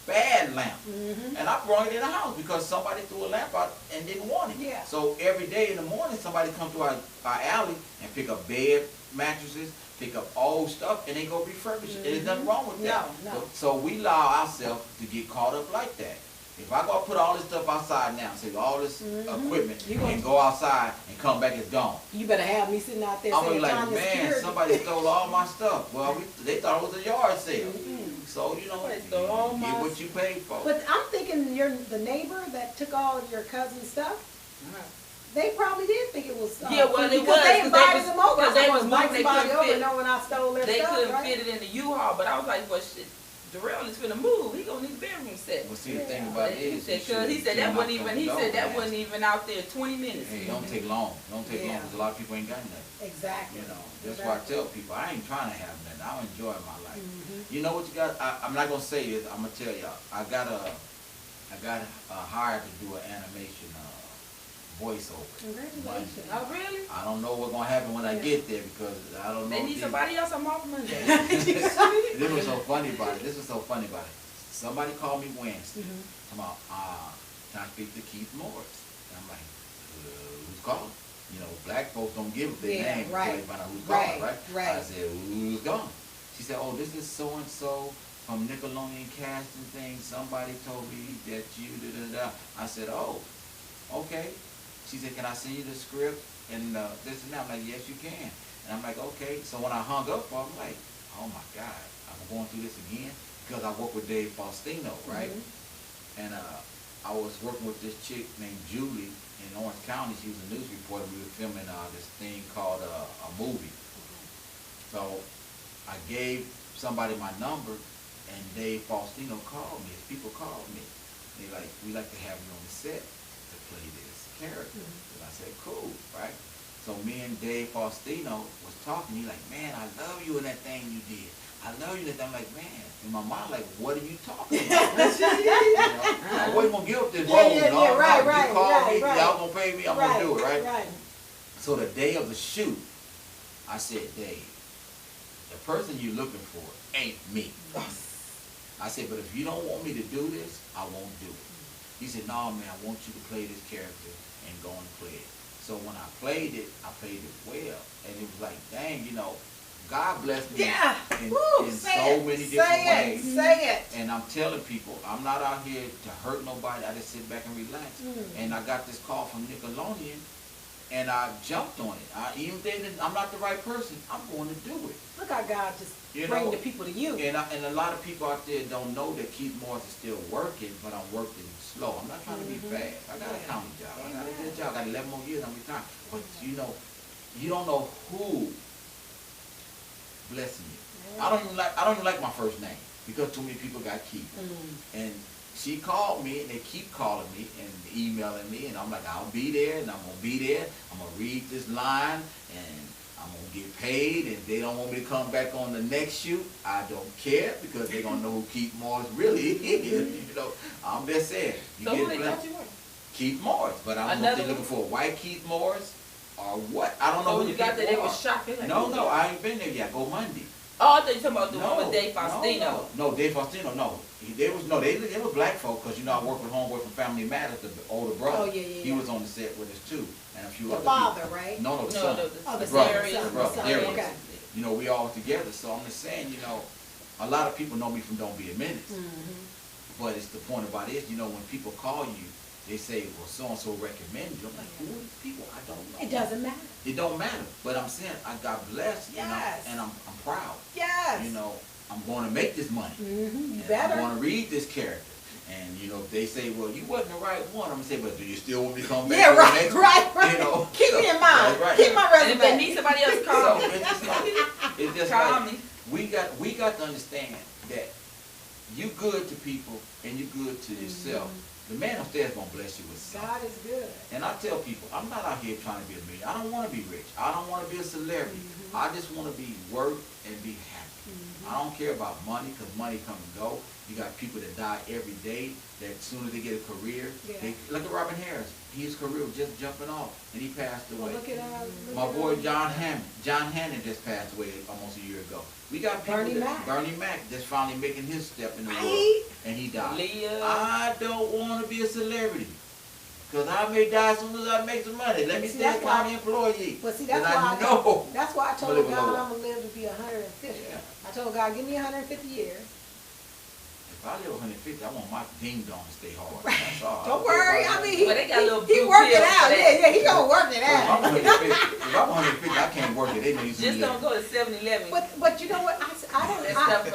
bad lamp. Mhm. And I brought it in the house because somebody threw a lamp out and didn't want it. Yeah. So every day in the morning, somebody come to our alley and pick up bed mattresses, pick up old stuff, and they go refurbish it. There's nothing wrong with that. No. So we allow ourselves to get caught up like that. If I go put all this stuff outside now, say all this equipment, and go outside and come back, it's gone. You better have me sitting out there I'm saying, gonna be like, Tanya, man, security. somebody stole all my stuff. Well, they thought it was a yard sale. So, you know, Somebody stole all you my get what you paid for. But I'm thinking the neighbor that took all of your cousin's stuff, they probably did think it was. Yeah, well, it because was, they 'cause invited they them was- over. because they I was invite moving, they somebody couldn't over fit. knowing I stole their They stuff, couldn't right? fit it in the U-Haul, but I was like, well, shit, Darrell is finna move. He gonna need a bedroom set. Well, see, the thing about it He is, said, you cause he should said that knock wasn't on even. the He door said that and wasn't ask. even out there 20 minutes. Hey, don't take long. Don't take long Yeah. because a lot of people ain't got nothing. Exactly. You know, that's why I tell people I ain't trying to have nothing. I enjoy my life. Mhm. You know what you got? I'm not gonna say this. I'm gonna tell y'all. I got hired to do an animation voiceover. Congratulations. Oh, really? I don't know what's gonna happen when I Yeah. get there because I don't know. They need somebody else. I'm off Monday. This was so funny about it. Somebody called me Wednesday. Mhm. Come on, can I speak to Keith Morris? And I'm like, who's calling? You know, black folks don't give their Yeah, name right. until they find out who's calling, Right, right? right. I said, who's calling? She said, oh, this is so and so from Nickelodeon casting thing. Somebody told me that you da. I said, oh, okay. She said, can I send you the script and this and that? I'm like, yes, you can. And I'm like, okay. So when I hung up, I'm like, oh my God, I'm going through this again because I work with Dave Faustino, right? And I was working with this chick named Julie in Orange County. She was a news reporter. We were filming this thing called a movie. So I gave somebody my number, and Dave Faustino called me. His people called me. They like, we like to have you on the set to play this character. And I said, cool, right? So me and Dave Faustino was talking. He like, man, I love you in that thing you did. I love you in that thing. I'm like, man, in my mind, like, what are you talking about? I wasn't gonna give up this role. Right, You called me, right. y'all gonna pay me, I'm gonna do it, right? Right. So the day of the shoot, I said, Dave, the person you're looking for ain't me. I said, but if you don't want me to do this, I won't do it. He said, no, man, I want you to play this character and go and play it. So when I played it well. And it was like, dang, you know, God bless me in so many different ways. Say it. And I'm telling people, I'm not out here to hurt nobody. I just sit back and relax. And I got this call from Nickelodeon, and I jumped on it. Even though I'm not the right person, I'm going to do it. Look how God just You bring know, the people to you. And a lot of people out there don't know that Keith Morris is still working, but I'm working slow. I'm not trying to be fast. I got a county job. I got a good job. I got 11 more years. I'm retired. But you know, you don't know who blessing you. I don't even like my first name because too many people got Keith. And she called me, and they keep calling me and emailing me, and I'm like, I'll be there, and I'm gonna be there. I'm gonna read this line, and I'm gonna get paid. And if they don't want me to come back on the next shoot, I don't care because they're gonna know who Keith Morris really is. You know, I'm just saying. So who they thought you were? Keith Morris, but I don't know if they're looking for a white Keith Morris or what. I don't know. So who when you the got there, people they are. was shocked. They like, No, I ain't been there yet. Go Monday. Oh, I thought you talking about the one with Dave Faustino. No, Dave Faustino, no. They were black folk, because, you know, I work with Homeboy from Family Matters, the older brother. Oh, yeah. He was on the set with us, too, and a few The other father, people. right? No, the No, son. the brother, Darius. the brother, son, Darius. okay. You know, we all together, so I'm just saying, you know, a lot of people know me from Don't Be a Menace. But it's the point about it, you know, when people call you, they say, well, so-and-so recommended you. I'm like, who are these people? I don't know. It doesn't matter. It don't matter. But I'm saying I got blessed, Yes. and I'm proud. Yes. You know, I'm going to make this money. You And better. I'm going to read this character. And, you know, if they say, well, you wasn't the right one, I'm going to say, but do you still want me to come back? Yeah, for the right, next right, one? right. You know, Keep me in mind. That's right. Keep my And if they resume. need somebody else, call So me. it's just Call like, me. we got to understand that you good to people and you good to yourself. The man upstairs gonna bless you with something. God is good. And I tell people, I'm not out here trying to be a millionaire. I don't want to be rich. I don't want to be a celebrity. I just want to be work and be happy. I don't care about money, because money come and go. You got people that die every day, that as soon as they get a career, look at Robin Harris. His career was just jumping off, and he passed away. My boy John Hannon just passed away almost a year ago. We got people Bernie Mac just finally making his step in the world, and he died. I don't want to be a celebrity. Because I may die as soon as I make some money. Let me stay a county employee. But see, that's why I told God I'm going to live to be 150. Yeah. I told God, give me 150 years. If I live 150, I want my ding dong to stay hard. That's all. Don't worry. I mean, he work it out. Yeah, he going to work it out. If I'm 150, I can't work it. They know you just don't go to 7-Eleven. But you know what? I want to have,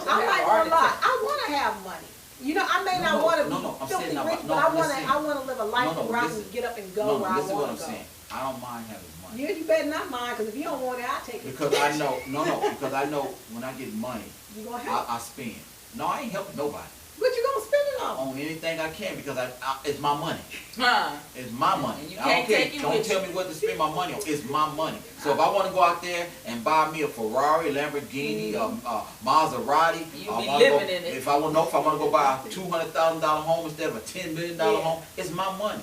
I'm not going to lie, I want to have money. You know, I may not want to be filthy rich, but I want to live a life where I can get up and go where I want to go. What I'm saying. I don't mind having money. Yeah, you better not mind, because if you don't want it, I'll take it. Because I know, because I know when I get money, I spend. No, I ain't helping nobody. What you gonna spend it on? On anything I can, because it's my money. Huh. It's my money. You I don't care. Don't tell me what to spend my money on. It's my money. So if I want to go out there and buy me a Ferrari, Lamborghini, Maserati, you be living in it. If I want to go buy a $200,000 home instead of a $10 million home, it's my money.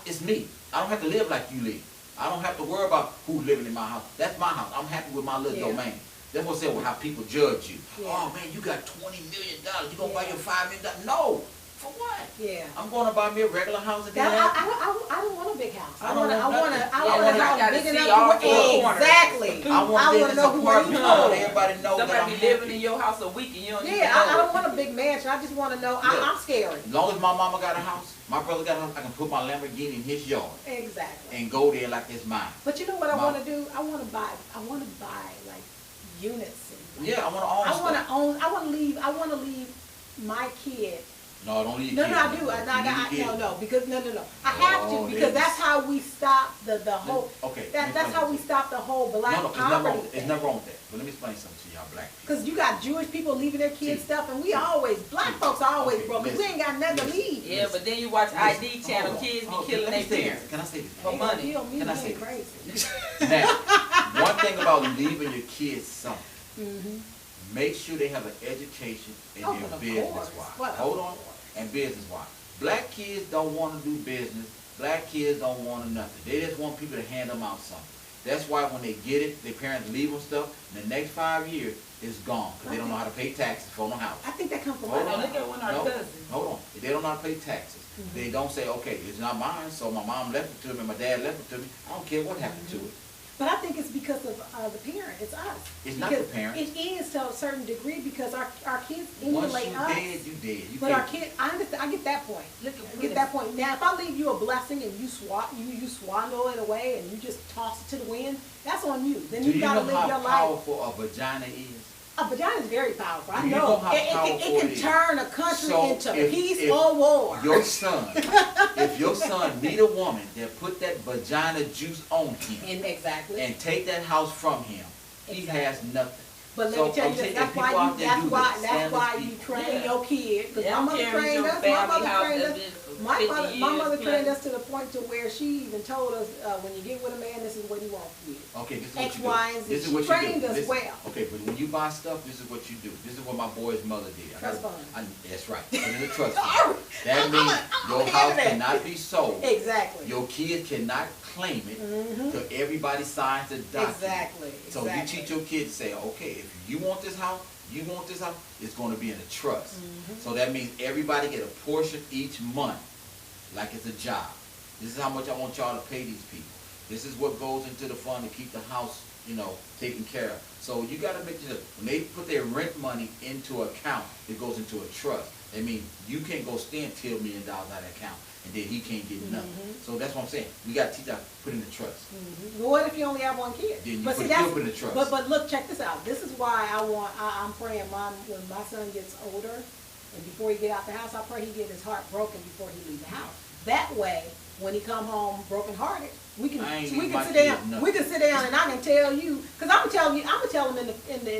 It's me. I don't have to live like you live. I don't have to worry about who's living in my house. That's my house. I'm happy with my little domain. That's what I'm saying, how people judge you. Yeah. Oh man, you got $20 million. You gonna buy your $5 million? No. For what? Yeah. I'm gonna buy me a regular house again. I don't want a big house. I want a house big enough for exactly. I want to know who you know. Everybody knows somebody be living in your house a week and you don't even know. I don't want a big mansion. I just want to know. I'm scared. As long as my mama got a house, my brother got a house, I can put my Lamborghini in his yard. Exactly. And go there like it's mine. But you know what I want to do? I want to buy like units. Yeah, I want to own. I want to leave my kid. No, don't leave. No, I do. Because I have to, because that's how we stop the whole. Okay. That's how we stop the whole black poverty. It's never wrong with that. But let me explain something to y'all black people. Because you got Jewish people leaving their kids stuff, and black folks are always broke. We ain't got nothing to leave. Yeah, but then you watch ID channel, kids be killing their parents. Can I say this? For money. Can I say this? Now, one thing about leaving your kids something. Make sure they have an education in their business-wise. Hold on. And business-wise. Black kids don't want to do business. Black kids don't want nothing. They just want people to hand them out something. That's why when they get it, their parents leave them stuff. In the next 5 years, it's gone. Because they don't know how to pay taxes for no house. I think that comes from look at one of our cousins. Hold on. They don't know how to pay taxes. They don't say, okay, it's not mine, so my mom left it to me, my dad left it to me. I don't care what happened to it. But I think it's because of the parent. It's us. It's not the parent. It is to a certain degree because our kids emulate us. Once you dead. But our kids, I understand. I get that point. I get that point. Now, if I leave you a blessing and you swallow it away and you just toss it to the wind, that's on you. Then you gotta live your life. Do you know how powerful a vagina is? A vagina is very powerful. I know. It can turn a country into peace or war. Your son, if your son meet a woman that put that vagina juice on him and take that house from him, he has nothing. But let me tell you this, that's why you train your kid. Because my mother trained us. My mother trained us to the point to where she even told us, when you get with a man, this is what he wants from you. Okay, this is X, Y, and Z. She trained us well. Okay, but when you buy stuff, this is what you do. This is what my boy's mother did. Trust fund. That's right. Put in a trust fund. That means your house cannot be sold. Exactly. Your kids cannot claim it until everybody signs a document. Exactly. So you teach your kids, say, okay, if you want this house, it's going to be in a trust. So that means everybody get a portion each month, like it's a job. This is how much I want y'all to pay these people. This is what goes into the fund to keep the house, taken care of. So you got to make sure when they put their rent money into an account, it goes into a trust. I mean, you can't go stand $10 million out of that account, and then he can't get nothing. So that's what I'm saying. We got to teach our put in the trust. Well, what if you only have one kid? Then you put in the trust. But look, check this out. This is why I'm praying, when my son gets older, and before he get out the house, I pray he get his heart broken before he leave the house. That way, when he come home brokenhearted, we can sit down and I can tell you, because I'm gonna tell him in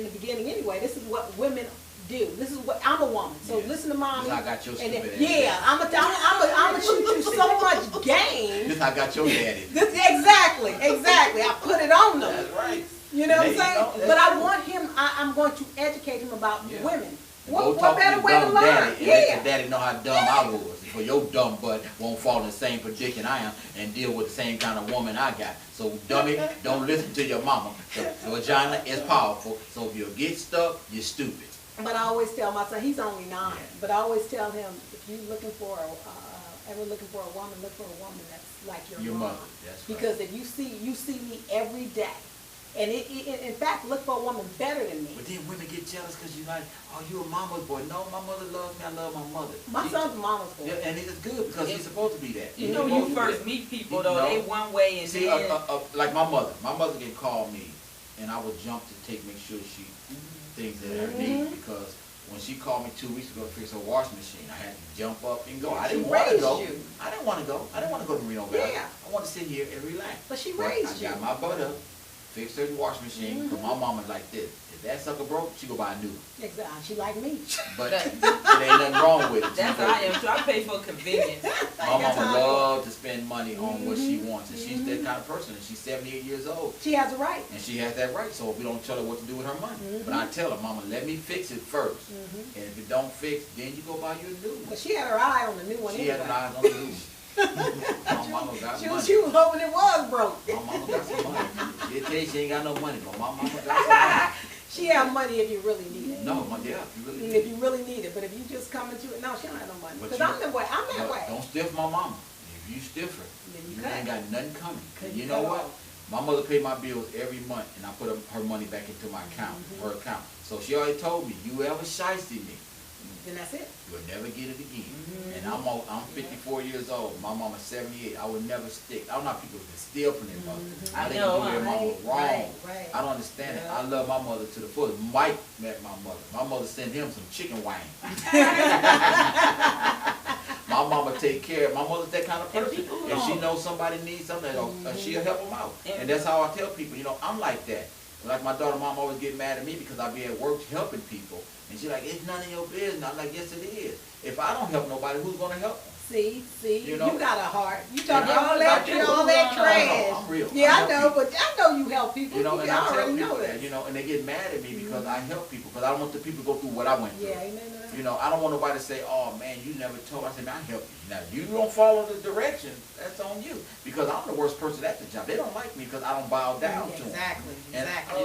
the beginning anyway. This is what women do. This is what I'm a woman. So listen to mommy. I got your stupid ass. Yeah, I'm gonna shoot you so much game. This I got your daddy. Exactly. I put it on them. That's right. You know what I'm saying? But I want about Yeah. women. And What, go what talk to better your way to dumb learn? daddy and let Yeah. your daddy know how dumb I was. For your dumb butt won't fall in the same predicament I am and deal with the same kind of woman I got. So dummy, don't listen to your mama. The vagina is powerful. So if you get stuck, you're stupid. But I always tell my son, he's only 9, Yeah. but I always tell him, if you're looking for ever looking for a woman, look for a woman that's like your mom. Mother. That's right. Because if you see me every day, and in fact, look for a woman better than me. But then women get jealous because you're like, oh, you a mama's boy. No, my mother loves me. I love my mother. My son's a mama's boy. Yeah, and it's good because he's supposed to be that. You know, when you first meet people, though, they one way and see, then... like my mother. My mother can call me, and I would jump to make sure she things that her need because when she called me 2 weeks ago to fix her washing machine, I had to jump up and go. I didn't want to go. I didn't want to go. I didn't want to go to Reno Valley. Yeah. I want to sit here and relax. But she raised you. I got my butt up, fixed her washing machine, because my mama's like this. If that sucker broke, she go buy a new one. Exactly. She like me. But it ain't nothing wrong with it. That's how I am too. I pay for convenience. My mama loves to spend money on what she wants, and she's that kind of person, and she's 78 years old. She has a right. And she has that right, so we don't tell her what to do with her money. But I tell her, Mama, let me fix it first. And if it don't fix, then you go buy you a new one. But she had her eye on the new one She anyway. had her eyes on the new one. My mama got money. She was hoping it was broke. My mama got some money. She'll tell you she ain't got no money, but my mama got some money. She have money if you really need it. No, yeah, you really need If you really need it, but if you just come into it, no, she don't have no money. But Because you- I'm that way. I'm that way. Don't stiff my mama. If you stiff her, Then you you cut. ain't got nothing coming. Cut And you you know cut what? off. My mother paid my bills every month, and I put her money back into my account, her account. So she already told me, you ever shiesty me, Then that's it. you'll never get it again. And I'm 54 years old. My mama's 78. I would never stick. I don't know how people can steal from their mother. How I they can know, do their mama wrong. right. I don't understand it. Yeah. I love my mother to the fullest. Mike met my mother. My mother sent him some chicken wing. My mama take care. My mother's that kind of And person. people If she don't- knows somebody needs something, she'll help them out. And that's how I tell people, I'm like that. Like my daughter, mom always get mad at me because I be at work helping people. And she's like, it's none of your business. I'm like, yes it is. If I don't help nobody, who's going to help them? See, You know? you got a heart. You talking Yeah, all I that, do. all that No, no, trash. I'm real. Yeah, I I help know, people. but I know you help people. And I I tell already people know that, that. and they get mad at me because I help people, because I don't want the people to go through what I went through. Yeah, amen to that. I don't want nobody to say, oh man, you never told. I said, man, I help you. Now, you don't follow the direction, that's on you. Because I'm the worst person at the job. They don't like me because I don't bow down to them. Exactly, And, exactly.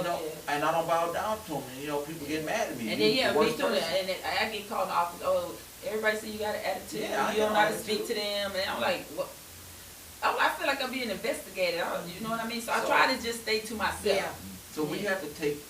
and I don't bow down to them. And, people get mad at me. And You then, yeah, the me worst too. person. And then I get called in the office, oh, everybody say you got an attitude. Yeah, I you don't know got how to an speak to attitude. them. And I'm like, what? I feel like I'm being investigated. You know what I mean? So I So- try to just stay to myself. Yeah. So we have to take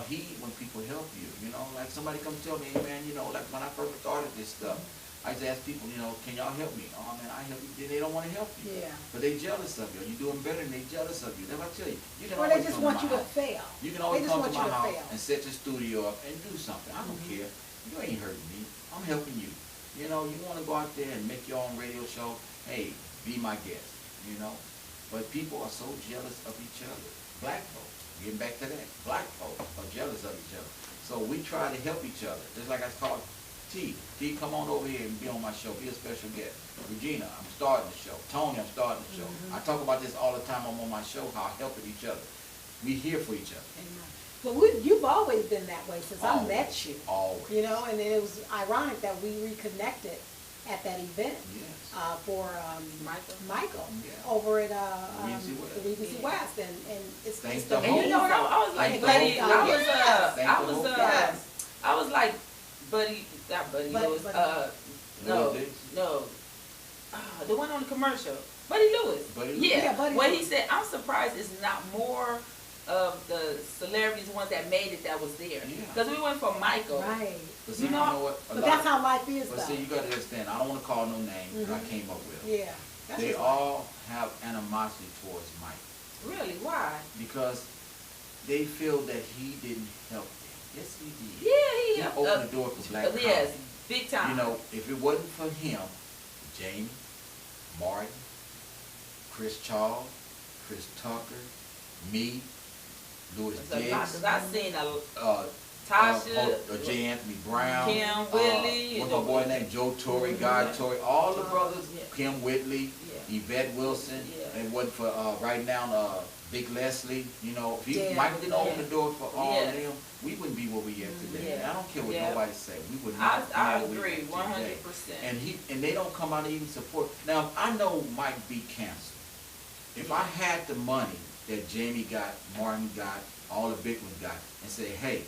heed when people help you. Like somebody comes tell me, hey man, like when I first started this stuff, I just ask people, can y'all help me? Oh man, I help you. Then they don't want to help you. Yeah. But they jealous of you. You're doing better and they jealous of you. That's what I tell you. You can Or they always just come want to you my to house. fail. You can They always just come want to you my to house fail. and set your studio up and do something. I don't care. You ain't hurting me. I'm helping you. You want to go out there and make your own radio show. Hey, be my guest. But people are so jealous of each other. Black folks, getting back to that, black folks are jealous of each other. So we try to help each other. Just like I called T. T, come on over here and be on my show. Be a special guest. Regina, I'm starting the show. Tony, I'm starting the show. I talk about this all the time. I'm on my show, how I helping each other. We here for each other. Amen. Well, you've always been that way since I met you. Always. And it was ironic that we reconnected at that event Yes. for Michael Yeah. over at Regency West. the Regency West, and it's Thanks just to And you know what? I was like, Thank the buddy, whole I was, Thank the whole Yes. I was like, buddy, not buddy, Lewis, no, Lewis no, the one on the commercial, Buddy Lewis. Buddy Lewis. Yeah, Yeah, Buddy what Lewis. he said, I'm surprised it's not more of the celebrities, ones that made it, that was there. Yeah. Because we went for Michael. right. But see, You you know, know what? A But lot that's of- how life is, But though. see, you got to understand, I don't want to call no name that I came up with. Yeah. That's They just all have animosity towards Mike Really? Why? because they feel that he didn't help them. Yes, he did. Yeah, He opened the door for black yes, comedy. big time. If it wasn't for him, Jamie, Martin, Chris Charles, Chris Tucker, me, Louis It's a lot, Diggs, 'cause I've seen a, Tasha, J. Anthony Brown, Kim Whitley, what's my boy named Joe Torre, God Torre, all the brothers, Yeah. Kim Whitley, Yeah. Yvette Wilson, Yeah. and what for right now, Big Leslie, you know, if Yeah. Michael didn't open Yeah. the door for all Yeah. of them, we wouldn't be where we at today. Yeah. I don't care what Yeah. nobody say, we would not be I where we agree, at today. 100%. And they don't come out and even support. Now, I know Mike beat cancer. If I had the money that Jamie got, Martin got, all the big ones got, and say, hey,